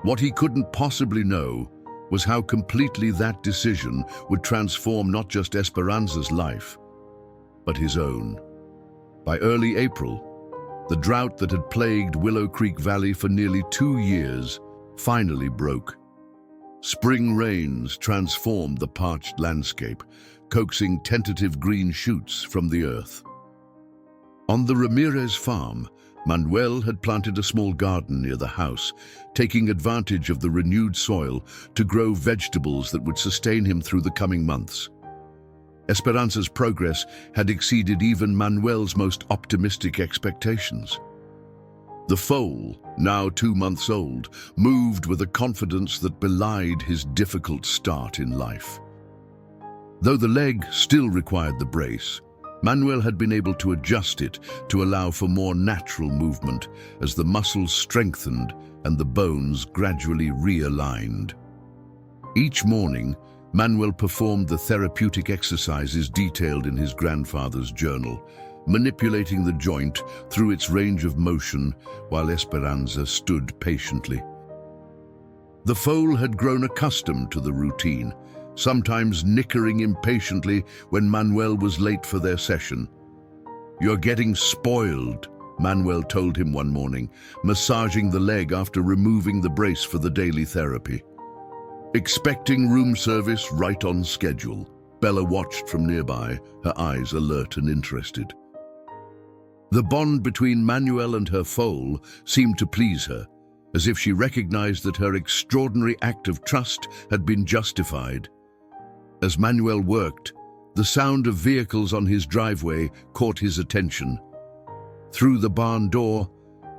What he couldn't possibly know was how completely that decision would transform not just Esperanza's life, but his own. By early April, the drought that had plagued Willow Creek Valley for nearly 2 years finally broke. Spring rains transformed the parched landscape, coaxing tentative green shoots from the earth. On the Ramirez farm, Manuel had planted a small garden near the house, taking advantage of the renewed soil to grow vegetables that would sustain him through the coming months. Esperanza's progress had exceeded even Manuel's most optimistic expectations. The foal, now 2 months old, moved with a confidence that belied his difficult start in life. Though the leg still required the brace, Manuel had been able to adjust it to allow for more natural movement as the muscles strengthened and the bones gradually realigned. Each morning, Manuel performed the therapeutic exercises detailed in his grandfather's journal, manipulating the joint through its range of motion while Esperanza stood patiently. The foal had grown accustomed to the routine, sometimes nickering impatiently when Manuel was late for their session. "You're getting spoiled," Manuel told him one morning, massaging the leg after removing the brace for the daily therapy. Expecting room service right on schedule, Bella watched from nearby, her eyes alert and interested. The bond between Manuel and her foal seemed to please her, as if she recognized that her extraordinary act of trust had been justified. As Manuel worked, the sound of vehicles on his driveway caught his attention. Through the barn door,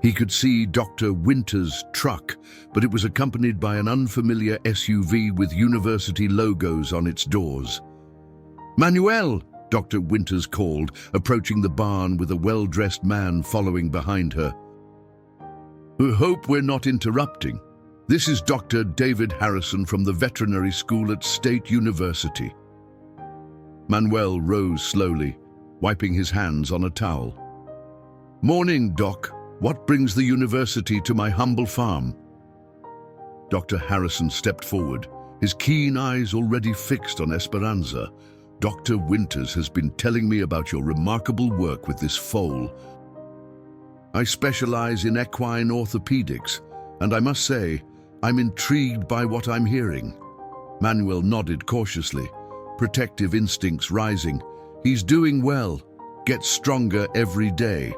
he could see Dr. Winter's truck, but it was accompanied by an unfamiliar SUV with university logos on its doors. "Manuel!" Dr. Winters called, approaching the barn with a well-dressed man following behind her. "I hope we're not interrupting. This is Dr. David Harrison from the veterinary school at State University." Manuel rose slowly, wiping his hands on a towel. "Morning, Doc. What brings the university to my humble farm?" Dr. Harrison stepped forward, his keen eyes already fixed on Esperanza. "Dr. Winters has been telling me about your remarkable work with this foal. I specialize in equine orthopedics, and I must say, I'm intrigued by what I'm hearing." Manuel nodded cautiously, protective instincts rising. "He's doing well, gets stronger every day."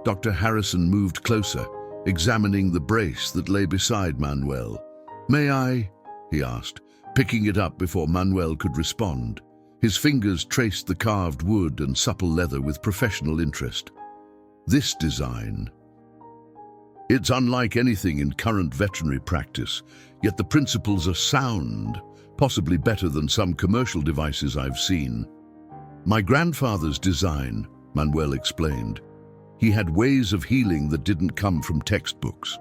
Dr. Harrison moved closer, examining the brace that lay beside Manuel. "May I?" he asked, picking it up before Manuel could respond. His fingers traced the carved wood and supple leather with professional interest. "This design. It's unlike anything in current veterinary practice, yet the principles are sound, possibly better than some commercial devices I've seen. My grandfather's design," Manuel explained. "He had ways of healing that didn't come from textbooks."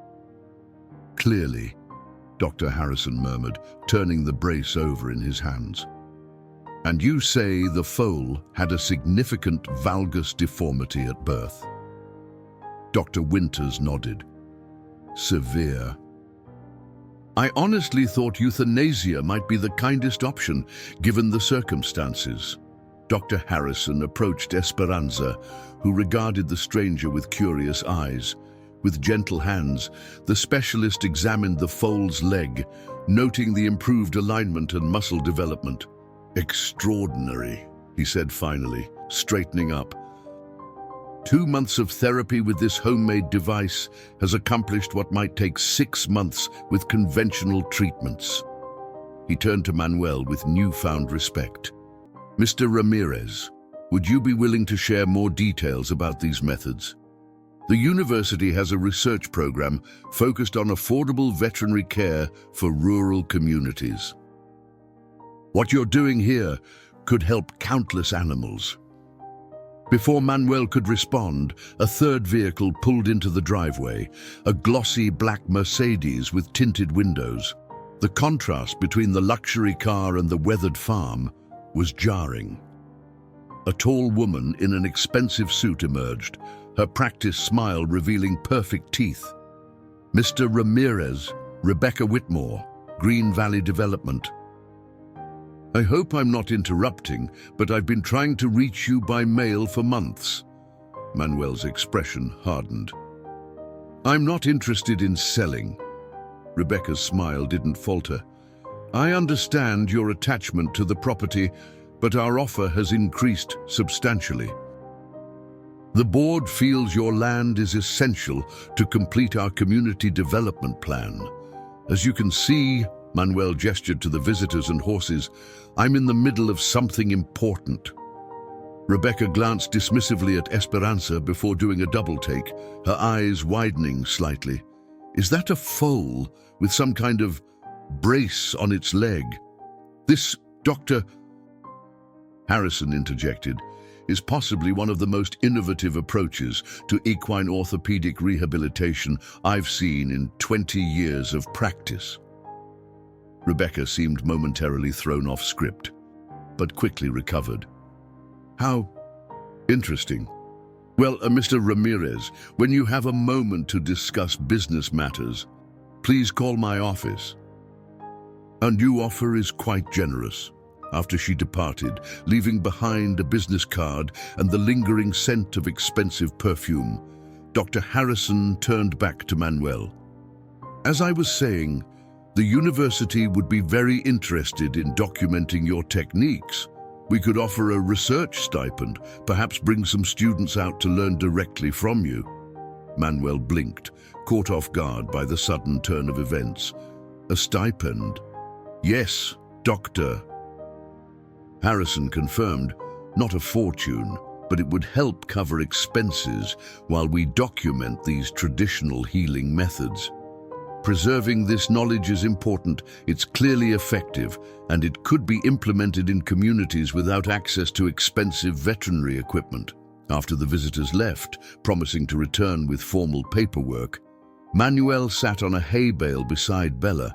"Clearly," Dr. Harrison murmured, turning the brace over in his hands. "And you say the foal had a significant valgus deformity at birth?" Dr. Winters nodded. "Severe. I honestly thought euthanasia might be the kindest option, given the circumstances." Dr. Harrison approached Esperanza, who regarded the stranger with curious eyes. With gentle hands, the specialist examined the foal's leg, noting the improved alignment and muscle development. "Extraordinary," he said finally, straightening up. 2 months of therapy with this homemade device has accomplished what might take 6 months with conventional treatments." He turned to Manuel with newfound respect. "Mr. Ramirez, would you be willing to share more details about these methods? The university has a research program focused on affordable veterinary care for rural communities. What you're doing here could help countless animals." Before Manuel could respond, a third vehicle pulled into the driveway, a glossy black Mercedes with tinted windows. The contrast between the luxury car and the weathered farm was jarring. A tall woman in an expensive suit emerged, her practiced smile revealing perfect teeth. "Mr. Ramirez, Rebecca Whitmore, Green Valley Development." "I hope I'm not interrupting, but I've been trying to reach you by mail for months." Manuel's expression hardened. "I'm not interested in selling." Rebecca's smile didn't falter. "I understand your attachment to the property, but our offer has increased substantially." The board feels your land is essential to complete our community development plan. As you can see, Manuel gestured to the visitors and horses, I'm in the middle of something important. Rebecca glanced dismissively at Esperanza before doing a double-take, her eyes widening slightly. Is that a foal with some kind of brace on its leg? This, Dr. Harrison interjected, is possibly one of the most innovative approaches to equine orthopedic rehabilitation I've seen in 20 years of practice. Rebecca seemed momentarily thrown off script, but quickly recovered. How interesting. Well, Mr. Ramirez, when you have a moment to discuss business matters, please call my office. Our new offer is quite generous. After she departed, leaving behind a business card and the lingering scent of expensive perfume, Dr. Harrison turned back to Manuel. As I was saying, the university would be very interested in documenting your techniques. We could offer a research stipend, perhaps bring some students out to learn directly from you. Manuel blinked, caught off guard by the sudden turn of events. A stipend? Yes, Dr. Harrison confirmed, not a fortune, but it would help cover expenses while we document these traditional healing methods. Preserving this knowledge is important, it's clearly effective, and it could be implemented in communities without access to expensive veterinary equipment. After the visitors left, promising to return with formal paperwork, Manuel sat on a hay bale beside Bella,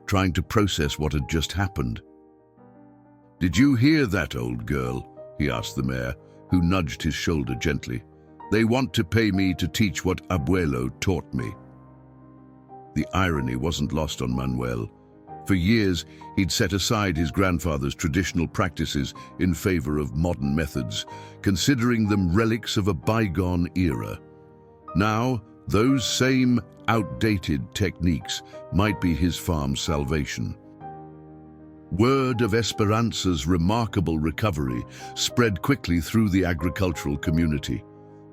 trying to process what had just happened. "Did you hear that, old girl?" he asked the mayor, who nudged his shoulder gently. "They want to pay me to teach what Abuelo taught me." The irony wasn't lost on Manuel. For years, he'd set aside his grandfather's traditional practices in favor of modern methods, considering them relics of a bygone era. Now, those same outdated techniques might be his farm's salvation. Word of Esperanza's remarkable recovery spread quickly through the agricultural community.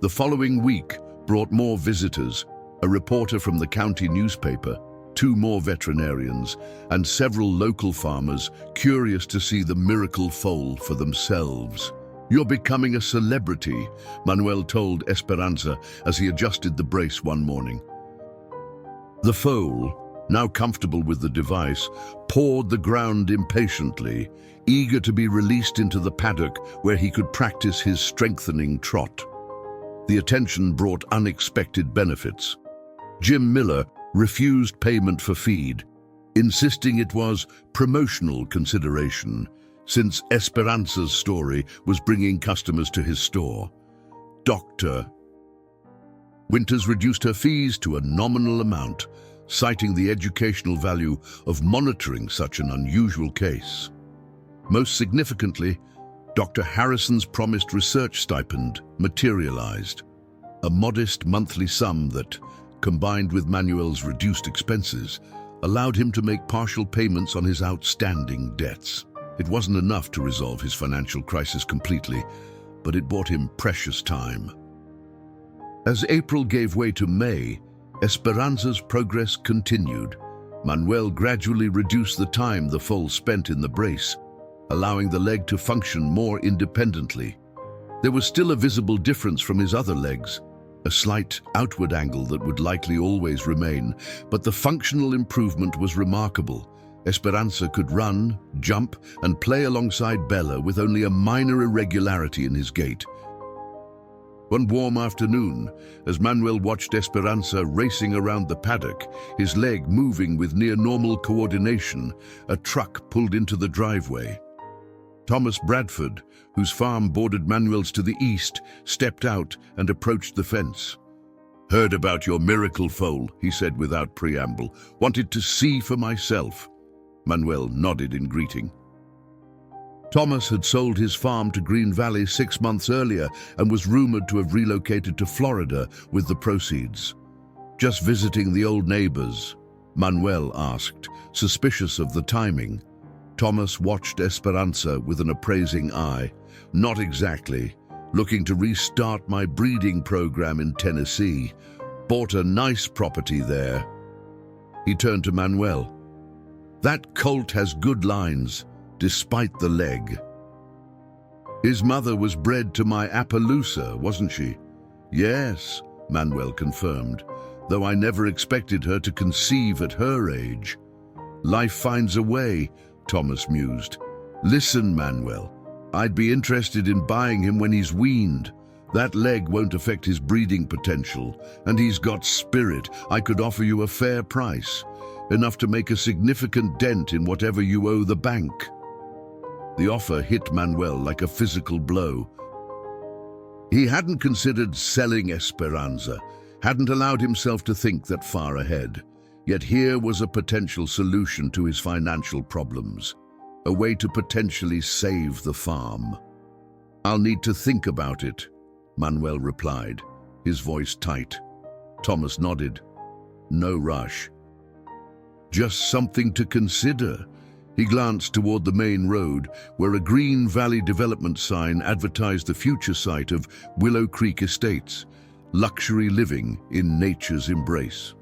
The following week brought more visitors, a reporter from the county newspaper, 2 more veterinarians, and several local farmers curious to see the miracle foal for themselves. "You're becoming a celebrity," Manuel told Esperanza as he adjusted the brace one morning. The foal, now comfortable with the device, pawed the ground impatiently, eager to be released into the paddock where he could practice his strengthening trot. The attention brought unexpected benefits. Jim Miller refused payment for feed, insisting it was promotional consideration, since Esperanza's story was bringing customers to his store. Dr. Winters reduced her fees to a nominal amount, citing the educational value of monitoring such an unusual case. Most significantly, Dr. Harrison's promised research stipend materialized, a modest monthly sum that, combined with Manuel's reduced expenses, allowed him to make partial payments on his outstanding debts. It wasn't enough to resolve his financial crisis completely, but it bought him precious time. As April gave way to May, Esperanza's progress continued. Manuel gradually reduced the time the foal spent in the brace, allowing the leg to function more independently. There was still a visible difference from his other legs, a slight outward angle that would likely always remain, but the functional improvement was remarkable. Esperanza could run, jump, and play alongside Bella with only a minor irregularity in his gait. One warm afternoon, as Manuel watched Esperanza racing around the paddock, his leg moving with near-normal coordination, a truck pulled into the driveway. Thomas Bradford, whose farm bordered Manuel's to the east, stepped out and approached the fence. "Heard about your miracle foal," he said without preamble. "Wanted to see for myself." Manuel nodded in greeting. Thomas had sold his farm to Green Valley 6 months earlier and was rumored to have relocated to Florida with the proceeds. "Just visiting the old neighbors?" Manuel asked, suspicious of the timing. Thomas watched Esperanza with an appraising eye. "Not exactly. Looking to restart my breeding program in Tennessee. Bought a nice property there. He turned to Manuel. That colt has good lines, despite the leg. His mother was bred to my Appaloosa, wasn't she? Yes, Manuel confirmed, though I never expected her to conceive at her age. Life finds a way, Thomas mused. Listen, Manuel, I'd be interested in buying him when he's weaned. That leg won't affect his breeding potential, and he's got spirit. I could offer you a fair price, enough to make a significant dent in whatever you owe the bank. The offer hit Manuel like a physical blow. He hadn't considered selling Esperanza, hadn't allowed himself to think that far ahead. Yet here was a potential solution to his financial problems, a way to potentially save the farm. I'll need to think about it, Manuel replied, his voice tight. Thomas nodded. No rush. Just something to consider. He glanced toward the main road, where a Green Valley development sign advertised the future site of Willow Creek Estates, luxury living in nature's embrace.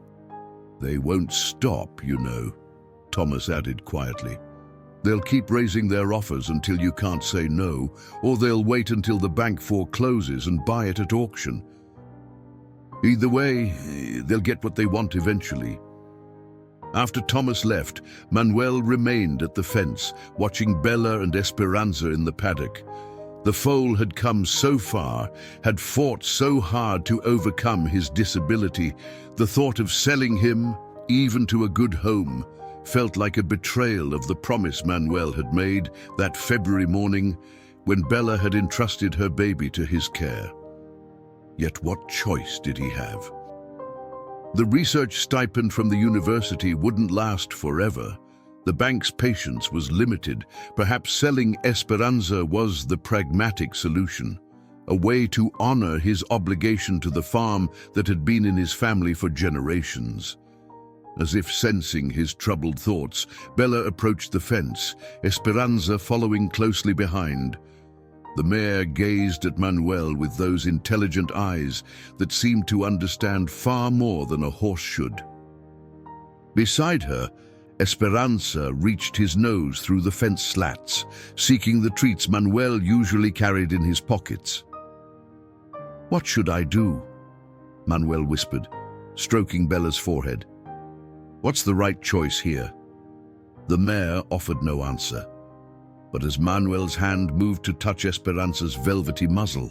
They won't stop, you know, Thomas added quietly. They'll keep raising their offers until you can't say no, or they'll wait until the bank forecloses and buy it at auction. Either way, they'll get what they want eventually. After Thomas left, Manuel remained at the fence, watching Bella and Esperanza in the paddock. The foal had come so far, had fought so hard to overcome his disability. The thought of selling him, even to a good home, felt like a betrayal of the promise Manuel had made that February morning when Bella had entrusted her baby to his care. Yet what choice did he have? The research stipend from the university wouldn't last forever. The bank's patience was limited. Perhaps selling Esperanza was the pragmatic solution, a way to honor his obligation to the farm that had been in his family for generations. As if sensing his troubled thoughts, Bella approached the fence, Esperanza following closely behind. The mare gazed at Manuel with those intelligent eyes that seemed to understand far more than a horse should. Beside her, Esperanza reached his nose through the fence slats, seeking the treats Manuel usually carried in his pockets. "What should I do?" Manuel whispered, stroking Bella's forehead. "What's the right choice here?" The mare offered no answer, but as Manuel's hand moved to touch Esperanza's velvety muzzle,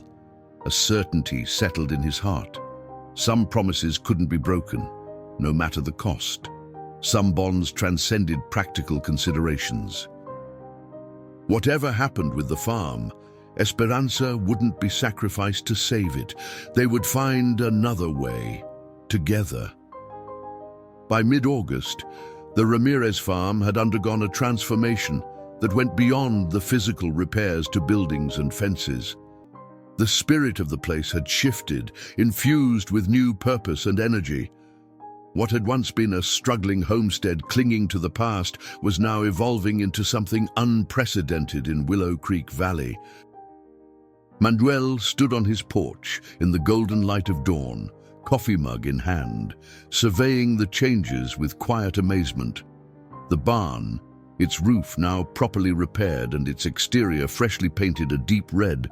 a certainty settled in his heart. Some promises couldn't be broken, no matter the cost. Some bonds transcended practical considerations. Whatever happened with the farm, Esperanza wouldn't be sacrificed to save it. They would find another way, together. By mid-August, the Ramirez farm had undergone a transformation that went beyond the physical repairs to buildings and fences. The spirit of the place had shifted, infused with new purpose and energy. What had once been a struggling homestead clinging to the past was now evolving into something unprecedented in Willow Creek Valley. Manuel stood on his porch in the golden light of dawn, coffee mug in hand, surveying the changes with quiet amazement. The barn, its roof now properly repaired and its exterior freshly painted a deep red,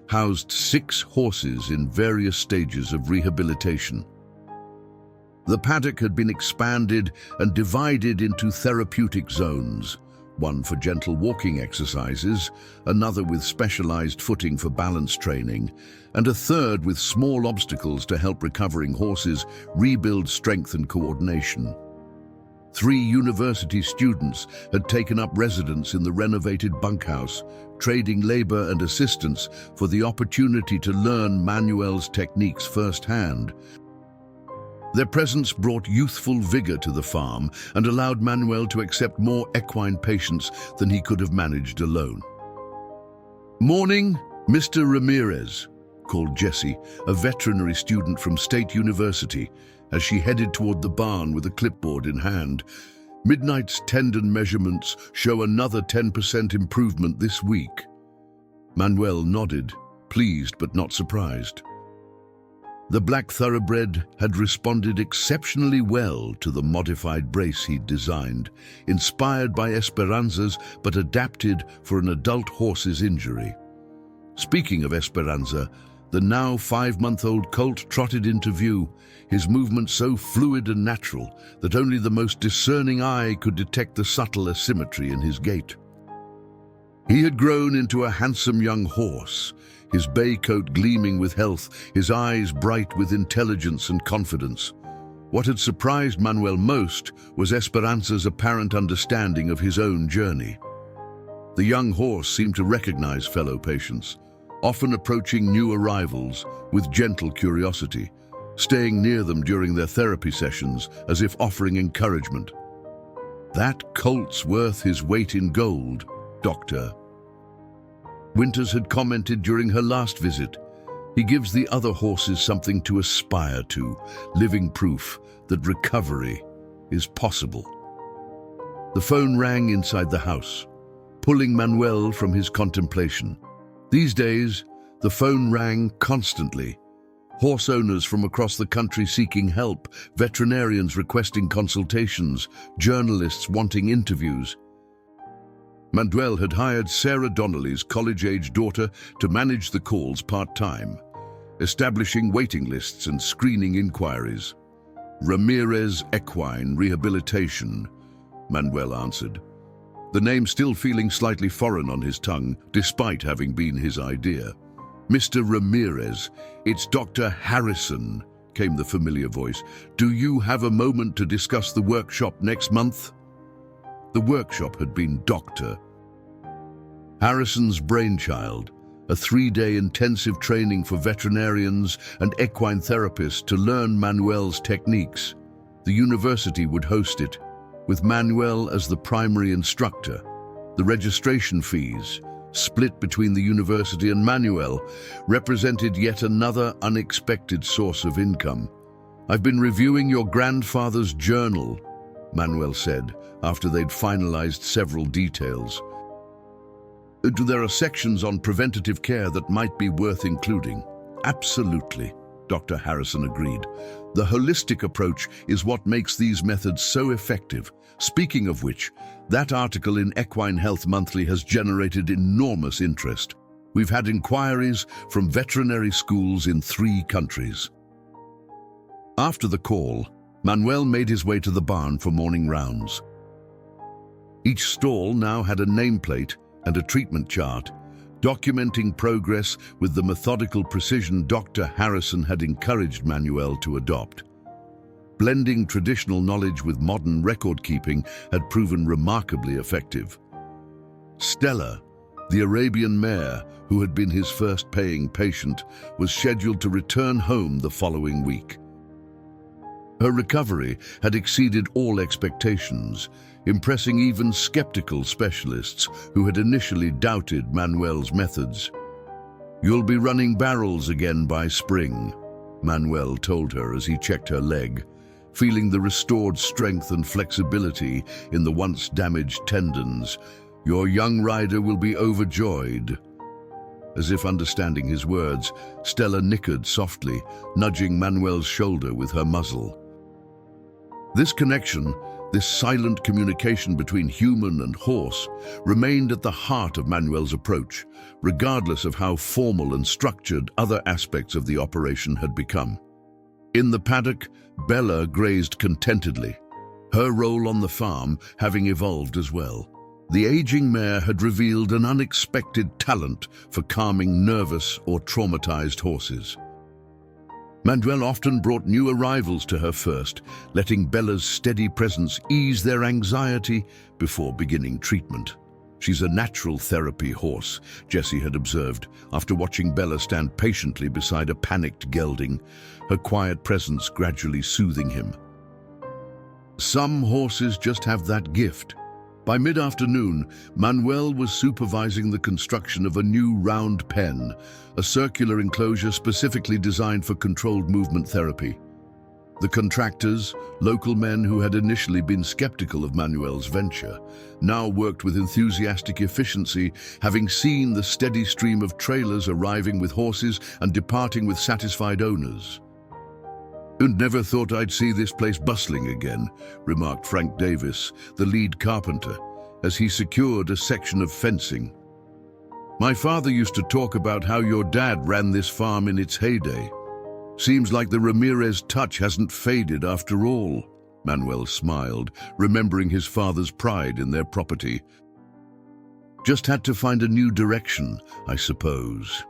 housed 6 horses in various stages of rehabilitation. The paddock had been expanded and divided into therapeutic zones, one for gentle walking exercises, another with specialized footing for balance training, and a third with small obstacles to help recovering horses rebuild strength and coordination. 3 university students had taken up residence in the renovated bunkhouse, trading labor and assistance for the opportunity to learn Manuel's techniques firsthand. Their presence brought youthful vigor to the farm and allowed Manuel to accept more equine patients than he could have managed alone. "Morning, Mr. Ramirez," called Jessie, a veterinary student from State University, as she headed toward the barn with a clipboard in hand. "Midnight's tendon measurements show another 10% improvement this week." Manuel nodded, pleased but not surprised. The black thoroughbred had responded exceptionally well to the modified brace he'd designed, inspired by Esperanza's but adapted for an adult horse's injury. Speaking of Esperanza, the now 5-month-old colt trotted into view, his movements so fluid and natural that only the most discerning eye could detect the subtle asymmetry in his gait. He had grown into a handsome young horse, his bay coat gleaming with health, his eyes bright with intelligence and confidence. What had surprised Manuel most was Esperanza's apparent understanding of his own journey. The young horse seemed to recognize fellow patients, often approaching new arrivals with gentle curiosity, staying near them during their therapy sessions as if offering encouragement. "That colt's worth his weight in gold, Doctor," Winters had commented during her last visit. "He gives the other horses something to aspire to, living proof that recovery is possible." The phone rang inside the house, pulling Manuel from his contemplation. These days, the phone rang constantly. Horse owners from across the country seeking help, veterinarians requesting consultations, journalists wanting interviews. Manuel had hired Sarah Donnelly's college-age daughter to manage the calls part-time, establishing waiting lists and screening inquiries. "Ramirez Equine Rehabilitation," Manuel answered, the name still feeling slightly foreign on his tongue, despite having been his idea. "Mr. Ramirez, it's Dr. Harrison," came the familiar voice. "Do you have a moment to discuss the workshop next month?" The workshop had been Dr. Harrison's brainchild, a 3-day intensive training for veterinarians and equine therapists to learn Manuel's techniques. The university would host it, with Manuel as the primary instructor. The registration fees, split between the university and Manuel, represented yet another unexpected source of income. "I've been reviewing your grandfather's journal," Manuel said, after they'd finalized several details. "There are sections on preventative care that might be worth including." "Absolutely," Dr. Harrison agreed. "The holistic approach is what makes these methods so effective. Speaking of which, that article in Equine Health Monthly has generated enormous interest. We've had inquiries from veterinary schools in 3 countries. After the call, Manuel made his way to the barn for morning rounds. Each stall now had a nameplate and a treatment chart, documenting progress with the methodical precision Dr. Harrison had encouraged Manuel to adopt. Blending traditional knowledge with modern record-keeping had proven remarkably effective. Stella, the Arabian mare, who had been his first paying patient, was scheduled to return home the following week. Her recovery had exceeded all expectations, impressing even skeptical specialists who had initially doubted Manuel's methods. "You'll be running barrels again by spring," Manuel told her as he checked her leg, feeling the restored strength and flexibility in the once damaged tendons. "Your young rider will be overjoyed." As if understanding his words, Stella nickered softly, nudging Manuel's shoulder with her muzzle. This connection, this silent communication between human and horse, remained at the heart of Manuel's approach, regardless of how formal and structured other aspects of the operation had become. In the paddock, Bella grazed contentedly, her role on the farm having evolved as well. The aging mare had revealed an unexpected talent for calming nervous or traumatized horses. Manuel often brought new arrivals to her first, letting Bella's steady presence ease their anxiety before beginning treatment. "She's a natural therapy horse," Jessie had observed, after watching Bella stand patiently beside a panicked gelding, her quiet presence gradually soothing him. "Some horses just have that gift." By mid-afternoon, Manuel was supervising the construction of a new round pen, a circular enclosure specifically designed for controlled movement therapy. The contractors, local men who had initially been skeptical of Manuel's venture, now worked with enthusiastic efficiency, having seen the steady stream of trailers arriving with horses and departing with satisfied owners. "And never thought I'd see this place bustling again," remarked Frank Davis, the lead carpenter, as he secured a section of fencing. "My father used to talk about how your dad ran this farm in its heyday. Seems like the Ramirez touch hasn't faded after all." Manuel smiled, remembering his father's pride in their property. "Just had to find a new direction, I suppose."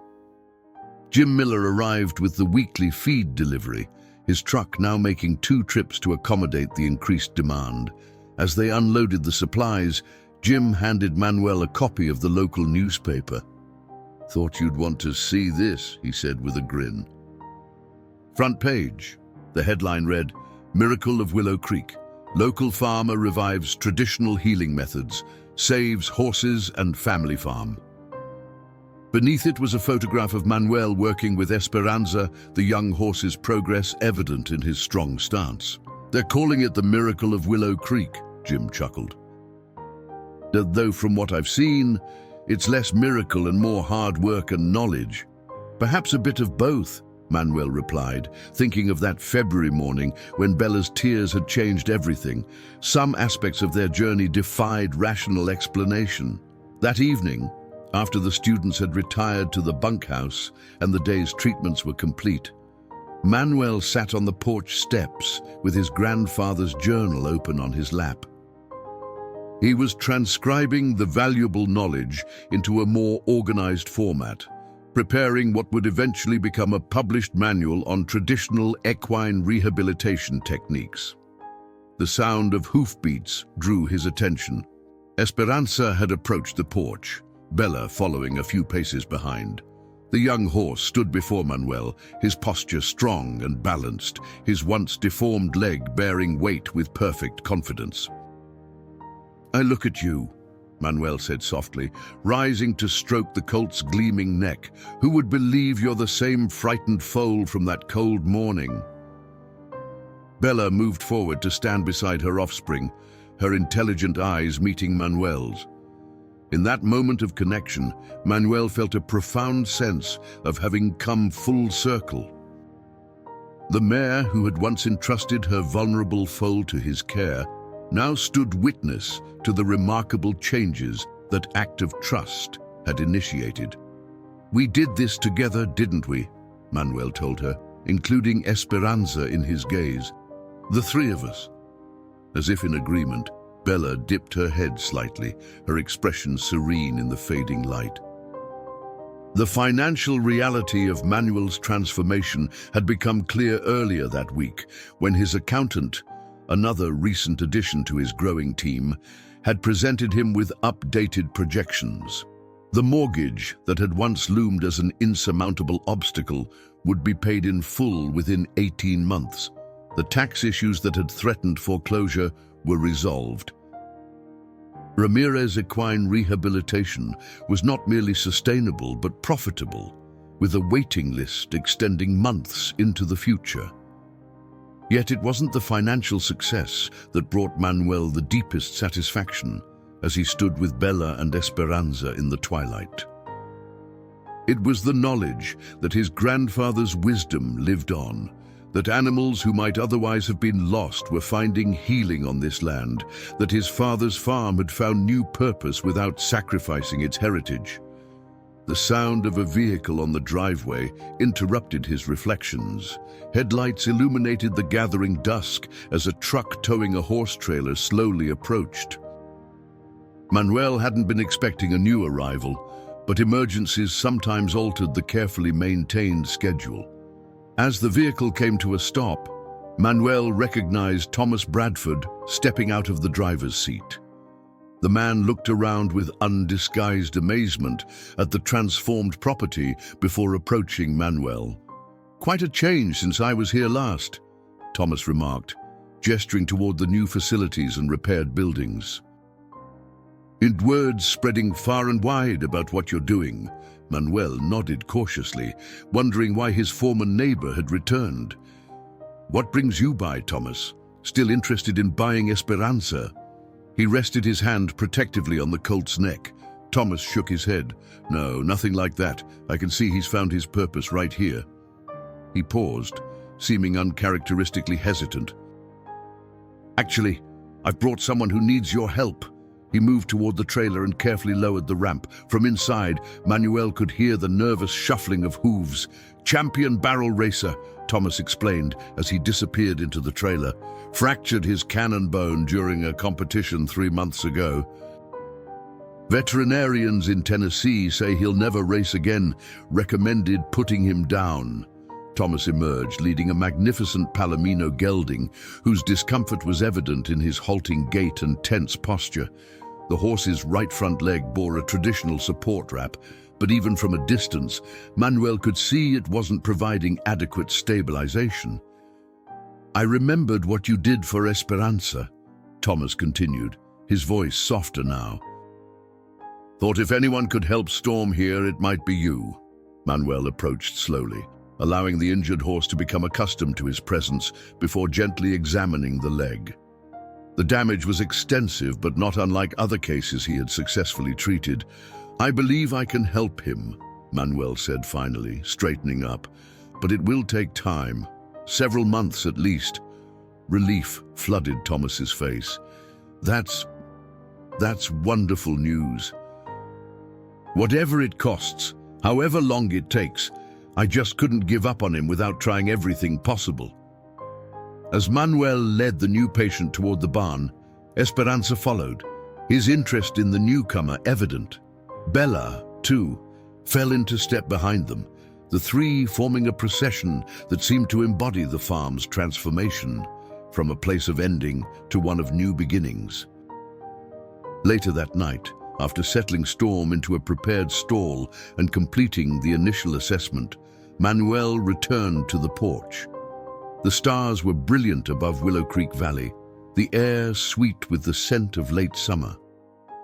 Jim Miller arrived with the weekly feed delivery, his truck now making 2 trips to accommodate the increased demand. As they unloaded the supplies, Jim handed Manuel a copy of the local newspaper. "Thought you'd want to see this," he said with a grin. Front page. The headline read, "Miracle of Willow Creek. Local farmer revives traditional healing methods, saves horses and family farm." Beneath it was a photograph of Manuel working with Esperanza, the young horse's progress evident in his strong stance. "They're calling it the Miracle of Willow Creek," Jim chuckled. "Though from what I've seen, it's less miracle and more hard work and knowledge. Perhaps a bit of both," Manuel replied, thinking of that February morning when Bella's tears had changed everything. Some aspects of their journey defied rational explanation. That evening, after the students had retired to the bunkhouse and the day's treatments were complete, Manuel sat on the porch steps with his grandfather's journal open on his lap. He was transcribing the valuable knowledge into a more organized format, preparing what would eventually become a published manual on traditional equine rehabilitation techniques. The sound of hoofbeats drew his attention. Esperanza had approached the porch, Bella following a few paces behind. The young horse stood before Manuel, his posture strong and balanced, his once deformed leg bearing weight with perfect confidence. "I look at you," Manuel said softly, rising to stroke the colt's gleaming neck. "Who would believe you're the same frightened foal from that cold morning?" Bella moved forward to stand beside her offspring, her intelligent eyes meeting Manuel's. In that moment of connection, Manuel felt a profound sense of having come full circle. The mare who had once entrusted her vulnerable foal to his care now stood witness to the remarkable changes that act of trust had initiated. "We did this together, didn't we?" Manuel told her, including Esperanza in his gaze. "The 3 of us." As if in agreement, Bella dipped her head slightly, her expression serene in the fading light. The financial reality of Manuel's transformation had become clear earlier that week, when his accountant, another recent addition to his growing team, had presented him with updated projections. The mortgage that had once loomed as an insurmountable obstacle would be paid in full within 18 months. The tax issues that had threatened foreclosure were resolved. Ramirez equine rehabilitation was not merely sustainable but profitable, with a waiting list extending months into the future. Yet it wasn't the financial success that brought Manuel the deepest satisfaction as he stood with Bella and Esperanza in the twilight. It was the knowledge that his grandfather's wisdom lived on, that animals who might otherwise have been lost were finding healing on this land, that his father's farm had found new purpose without sacrificing its heritage. The sound of a vehicle on the driveway interrupted his reflections. Headlights illuminated the gathering dusk as a truck towing a horse trailer slowly approached. Manuel hadn't been expecting a new arrival, but emergencies sometimes altered the carefully maintained schedule. As the vehicle came to a stop, Manuel recognized Thomas Bradford stepping out of the driver's seat. The man looked around with undisguised amazement at the transformed property before approaching Manuel. "Quite a change since I was here last," Thomas remarked, gesturing toward the new facilities and repaired buildings. "In words spreading far and wide about what you're doing," Manuel nodded cautiously, wondering why his former neighbor had returned. "What brings you by, Thomas? Still interested in buying Esperanza?" He rested his hand protectively on the colt's neck. Thomas shook his head. "No, nothing like that. I can see he's found his purpose right here." He paused, seeming uncharacteristically hesitant. "Actually, I've brought someone who needs your help." He moved toward the trailer and carefully lowered the ramp. From inside, Manuel could hear the nervous shuffling of hooves. "Champion barrel racer," Thomas explained as he disappeared into the trailer. "Fractured his cannon bone during a competition 3 months ago. Veterinarians in Tennessee say he'll never race again. Recommended putting him down." Thomas emerged, leading a magnificent Palomino gelding, whose discomfort was evident in his halting gait and tense posture. The horse's right front leg bore a traditional support wrap, but even from a distance, Manuel could see it wasn't providing adequate stabilization. "I remembered what you did for Esperanza," Thomas continued, his voice softer now. "Thought if anyone could help Storm here, it might be you." Manuel approached slowly, allowing the injured horse to become accustomed to his presence before gently examining the leg. The damage was extensive, but not unlike other cases he had successfully treated. "I believe I can help him," Manuel said finally, straightening up. "But it will take time, several months at least." Relief flooded Thomas's face. That's wonderful news. "Whatever it costs, however long it takes, I just couldn't give up on him without trying everything possible." As Manuel led the new patient toward the barn, Esperanza followed, his interest in the newcomer evident. Bella, too, fell into step behind them, the three forming a procession that seemed to embody the farm's transformation, from a place of ending to one of new beginnings. Later that night, after settling Storm into a prepared stall and completing the initial assessment, Manuel returned to the porch. The stars were brilliant above Willow Creek Valley, the air sweet with the scent of late summer.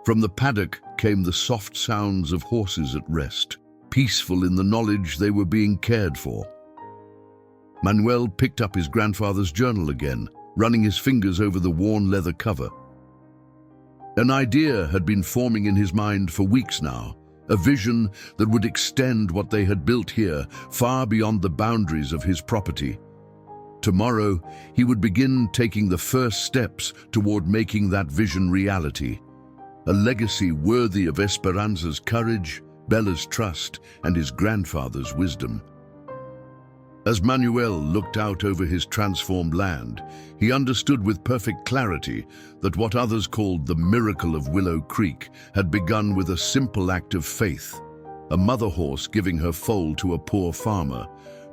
From the paddock came the soft sounds of horses at rest, peaceful in the knowledge they were being cared for. Manuel picked up his grandfather's journal again, running his fingers over the worn leather cover. An idea had been forming in his mind for weeks now, a vision that would extend what they had built here far beyond the boundaries of his property. Tomorrow, he would begin taking the first steps toward making that vision reality, a legacy worthy of Esperanza's courage, Bella's trust, and his grandfather's wisdom. As Manuel looked out over his transformed land, he understood with perfect clarity that what others called the miracle of Willow Creek had begun with a simple act of faith, a mother horse giving her foal to a poor farmer,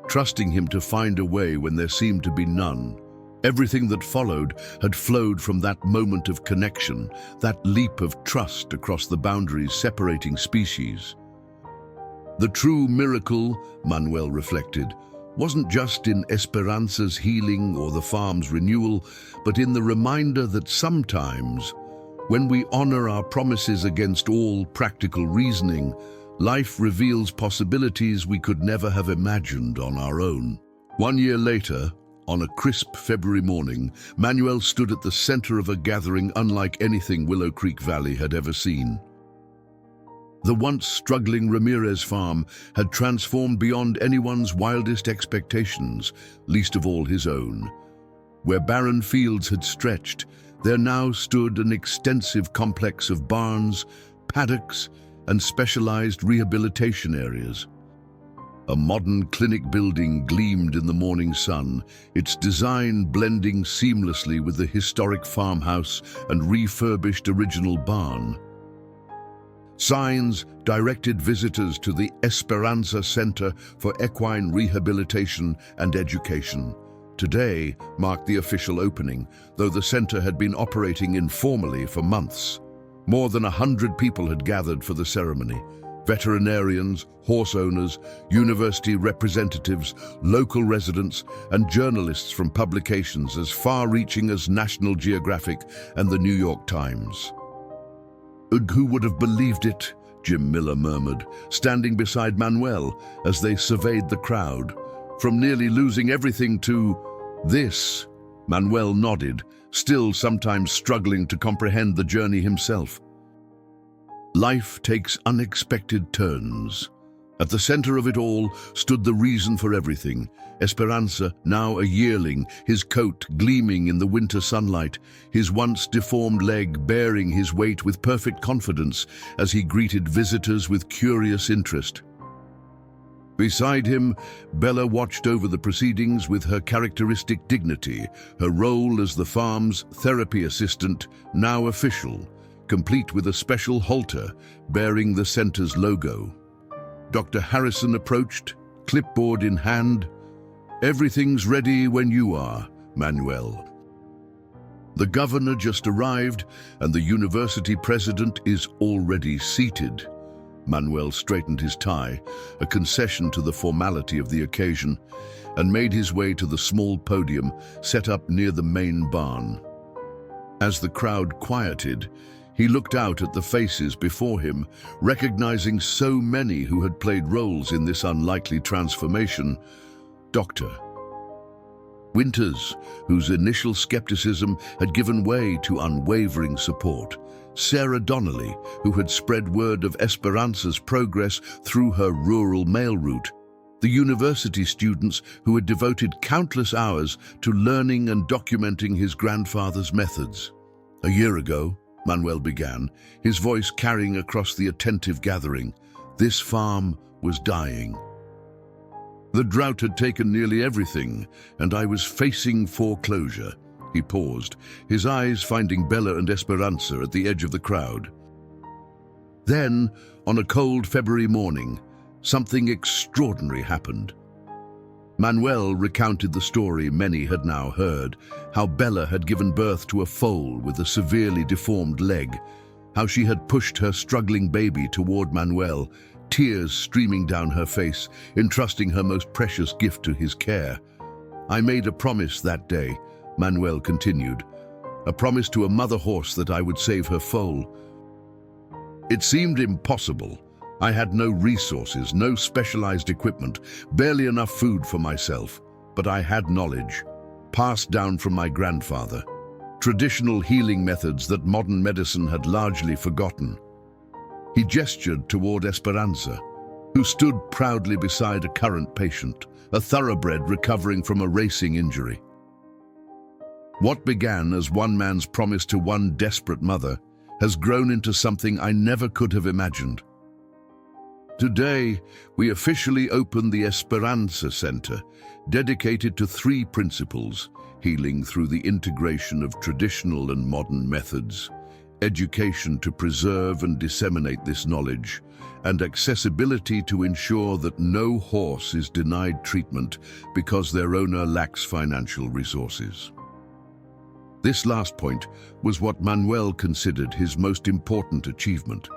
trusting him to find a way when there seemed to be none. Everything that followed had flowed from that moment of connection, that leap of trust across the boundaries separating species. The true miracle, Manuel reflected, wasn't just in Esperanza's healing or the farm's renewal, but in the reminder that sometimes, when we honor our promises against all practical reasoning, life reveals possibilities we could never have imagined on our own. 1 year later, on a crisp February morning, Manuel stood at the center of a gathering unlike anything Willow Creek Valley had ever seen. The once struggling Ramirez farm had transformed beyond anyone's wildest expectations, least of all his own. Where barren fields had stretched, there now stood an extensive complex of barns, paddocks, and specialized rehabilitation areas. A modern clinic building gleamed in the morning sun, its design blending seamlessly with the historic farmhouse and refurbished original barn. Signs directed visitors to the Esperanza Center for Equine Rehabilitation and Education. Today marked the official opening, though the center had been operating informally for months. More than 100 people had gathered for the ceremony. Veterinarians, horse owners, university representatives, local residents, and journalists from publications as far-reaching as National Geographic and the New York Times. "Who would have believed it?" Jim Miller murmured, standing beside Manuel as they surveyed the crowd. From nearly losing everything to This, Manuel nodded, still sometimes struggling to comprehend the journey himself. Life takes unexpected turns. At the center of it all stood the reason for everything. Esperanza, now a yearling, his coat gleaming in the winter sunlight, his once deformed leg bearing his weight with perfect confidence as he greeted visitors with curious interest. Beside him, Bella watched over the proceedings with her characteristic dignity, her role as the farm's therapy assistant now official, complete with a special halter bearing the center's logo. Dr. Harrison approached, clipboard in hand. "Everything's ready when you are, Manuel." The governor just arrived, and the university president is already seated. Manuel straightened his tie, a concession to the formality of the occasion, and made his way to the small podium set up near the main barn. As the crowd quieted, he looked out at the faces before him, recognizing so many who had played roles in this unlikely transformation. Dr. Winters, whose initial skepticism had given way to unwavering support. Sarah Donnelly, who had spread word of Esperanza's progress through her rural mail route. The university students who had devoted countless hours to learning and documenting his grandfather's methods. A year ago, Manuel began, his voice carrying across the attentive gathering. This farm was dying. The drought had taken nearly everything, and I was facing foreclosure. He paused, his eyes finding Bella and Esperanza at the edge of the crowd. Then, on a cold February morning, something extraordinary happened. Manuel recounted the story many had now heard, how Bella had given birth to a foal with a severely deformed leg, how she had pushed her struggling baby toward Manuel, tears streaming down her face, entrusting her most precious gift to his care. "I made a promise that day," Manuel continued, "a promise to a mother horse that I would save her foal. It seemed impossible. I had no resources, no specialized equipment, barely enough food for myself, but I had knowledge, passed down from my grandfather, traditional healing methods that modern medicine had largely forgotten." He gestured toward Esperanza, who stood proudly beside a current patient, a thoroughbred recovering from a racing injury. What began as one man's promise to one desperate mother has grown into something I never could have imagined. Today, we officially open the Esperanza Center, dedicated to 3 principles: healing through the integration of traditional and modern methods, education to preserve and disseminate this knowledge, and accessibility to ensure that no horse is denied treatment because their owner lacks financial resources. This last point was what Manuel considered his most important achievement.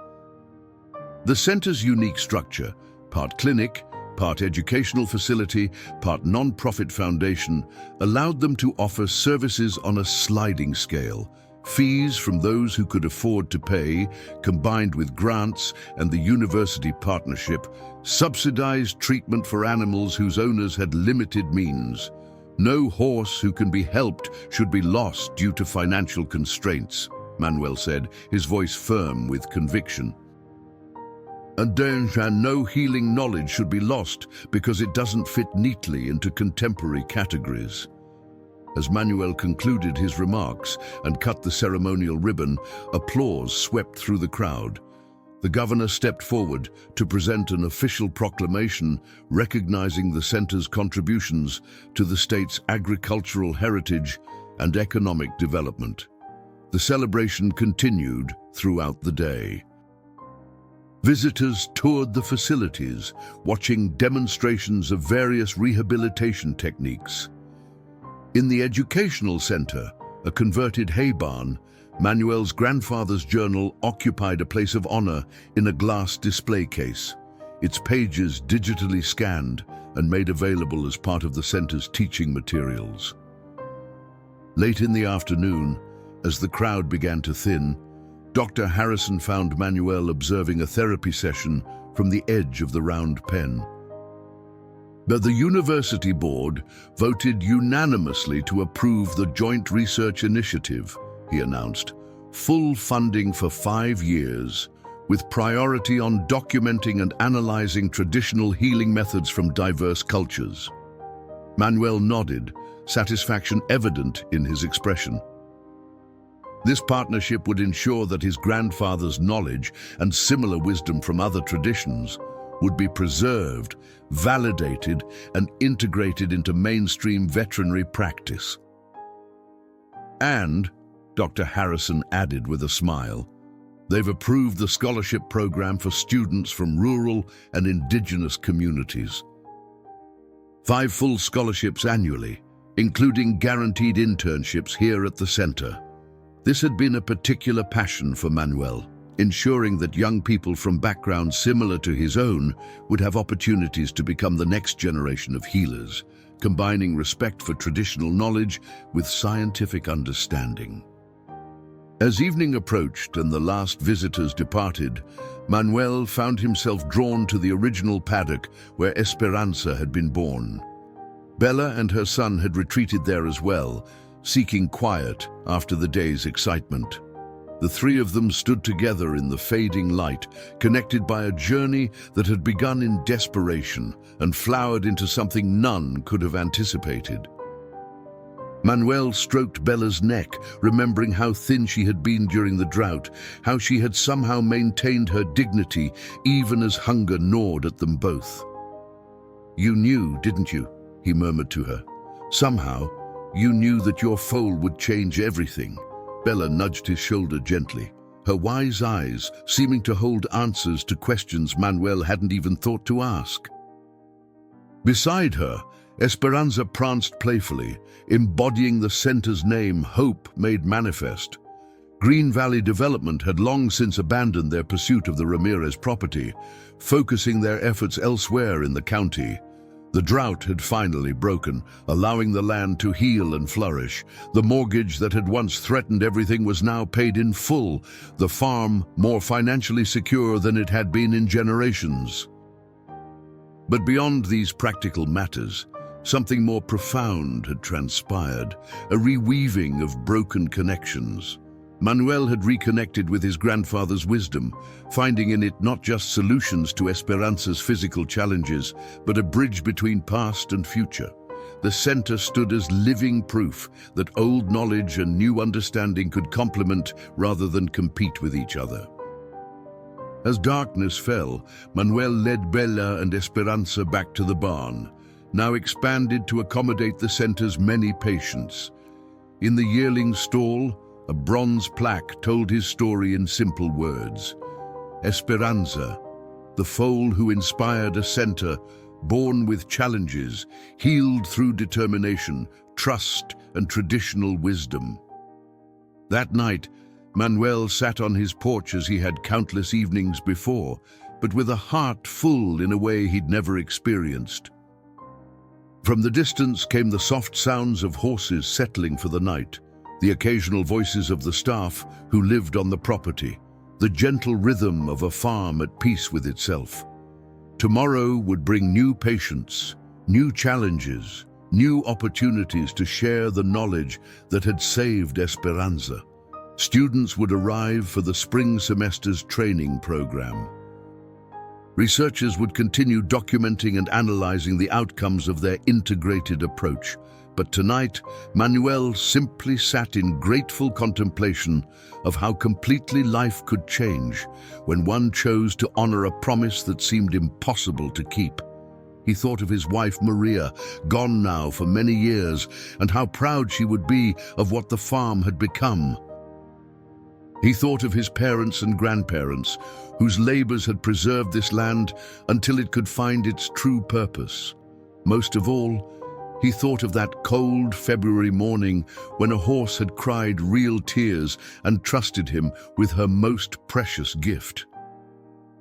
The center's unique structure, part clinic, part educational facility, part non-profit foundation, allowed them to offer services on a sliding scale. Fees from those who could afford to pay, combined with grants and the university partnership, subsidized treatment for animals whose owners had limited means. No horse who can be helped should be lost due to financial constraints, Manuel said, his voice firm with conviction. And no healing knowledge should be lost because it doesn't fit neatly into contemporary categories. As Manuel concluded his remarks and cut the ceremonial ribbon, applause swept through the crowd. The governor stepped forward to present an official proclamation recognizing the center's contributions to the state's agricultural heritage and economic development. The celebration continued throughout the day. Visitors toured the facilities, watching demonstrations of various rehabilitation techniques. In the educational center, a converted hay barn, Manuel's grandfather's journal occupied a place of honor in a glass display case, its pages digitally scanned and made available as part of the center's teaching materials. Late in the afternoon, as the crowd began to thin, Dr. Harrison found Manuel observing a therapy session from the edge of the round pen. But the university board voted unanimously to approve the Joint Research Initiative, he announced, full funding for 5 years, with priority on documenting and analyzing traditional healing methods from diverse cultures. Manuel nodded, satisfaction evident in his expression. This partnership would ensure that his grandfather's knowledge and similar wisdom from other traditions would be preserved, validated, and integrated into mainstream veterinary practice. And, Dr. Harrison added with a smile, they've approved the scholarship program for students from rural and indigenous communities. 5 full scholarships annually, including guaranteed internships here at the center. This had been a particular passion for Manuel, ensuring that young people from backgrounds similar to his own would have opportunities to become the next generation of healers, combining respect for traditional knowledge with scientific understanding. As evening approached and the last visitors departed, Manuel found himself drawn to the original paddock where Esperanza had been born. Bella and her son had retreated there as well, seeking quiet after the day's excitement. The 3 of them stood together in the fading light, connected by a journey that had begun in desperation and flowered into something none could have anticipated. Manuel stroked Bella's neck, remembering how thin she had been during the drought, how she had somehow maintained her dignity even as hunger gnawed at them both. "You knew, didn't you?" he murmured to her. "Somehow, you knew that your foal would change everything." Bella nudged his shoulder gently, her wise eyes seeming to hold answers to questions Manuel hadn't even thought to ask. Beside her, Esperanza pranced playfully, embodying the center's name, hope made manifest. Green Valley Development had long since abandoned their pursuit of the Ramirez property, focusing their efforts elsewhere in the county. The drought had finally broken, allowing the land to heal and flourish. The mortgage that had once threatened everything was now paid in full, the farm more financially secure than it had been in generations. But beyond these practical matters, something more profound had transpired, a reweaving of broken connections. Manuel had reconnected with his grandfather's wisdom, finding in it not just solutions to Esperanza's physical challenges, but a bridge between past and future. The center stood as living proof that old knowledge and new understanding could complement rather than compete with each other. As darkness fell, Manuel led Bella and Esperanza back to the barn, now expanded to accommodate the center's many patients. In the yearling stall, a bronze plaque told his story in simple words. Esperanza, the foal who inspired a center, born with challenges, healed through determination, trust, and traditional wisdom. That night, Manuel sat on his porch as he had countless evenings before, but with a heart full in a way he'd never experienced. From the distance came the soft sounds of horses settling for the night, the occasional voices of the staff who lived on the property, the gentle rhythm of a farm at peace with itself. Tomorrow would bring new patients, new challenges, new opportunities to share the knowledge that had saved Esperanza. Students would arrive for the spring semester's training program. Researchers would continue documenting and analyzing the outcomes of their integrated approach. But tonight, Manuel simply sat in grateful contemplation of how completely life could change when one chose to honor a promise that seemed impossible to keep. He thought of his wife Maria, gone now for many years, and how proud she would be of what the farm had become. He thought of his parents and grandparents, whose labors had preserved this land until it could find its true purpose. Most of all, he thought of that cold February morning when a horse had cried real tears and trusted him with her most precious gift.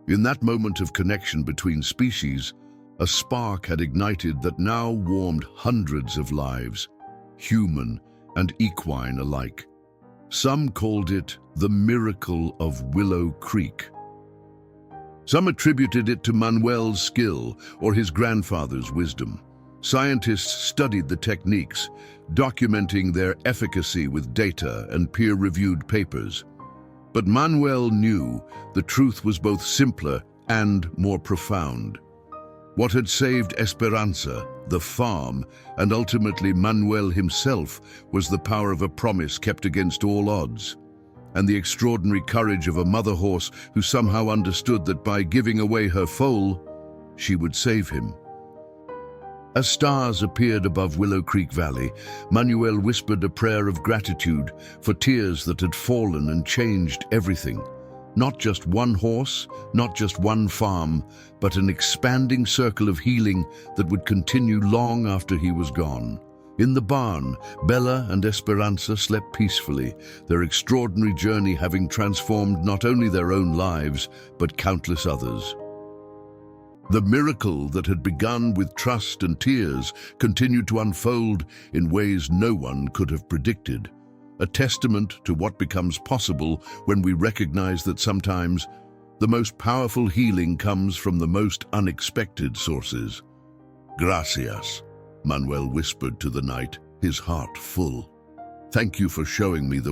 In that moment of connection between species, a spark had ignited that now warmed hundreds of lives, human and equine alike. Some called it the miracle of Willow Creek. Some attributed it to Manuel's skill or his grandfather's wisdom. Scientists studied the techniques, documenting their efficacy with data and peer-reviewed papers. But Manuel knew the truth was both simpler and more profound. What had saved Esperanza, the farm, and ultimately Manuel himself was the power of a promise kept against all odds, and the extraordinary courage of a mother horse who somehow understood that by giving away her foal, she would save him. As stars appeared above Willow Creek Valley, Manuel whispered a prayer of gratitude for tears that had fallen and changed everything. Not just one horse, not just one farm, but an expanding circle of healing that would continue long after he was gone. In the barn, Bella and Esperanza slept peacefully, their extraordinary journey having transformed not only their own lives, but countless others. The miracle that had begun with trust and tears continued to unfold in ways no one could have predicted. A testament to what becomes possible when we recognize that sometimes the most powerful healing comes from the most unexpected sources. Gracias, Manuel whispered to the night, his heart full. Thank you for showing me the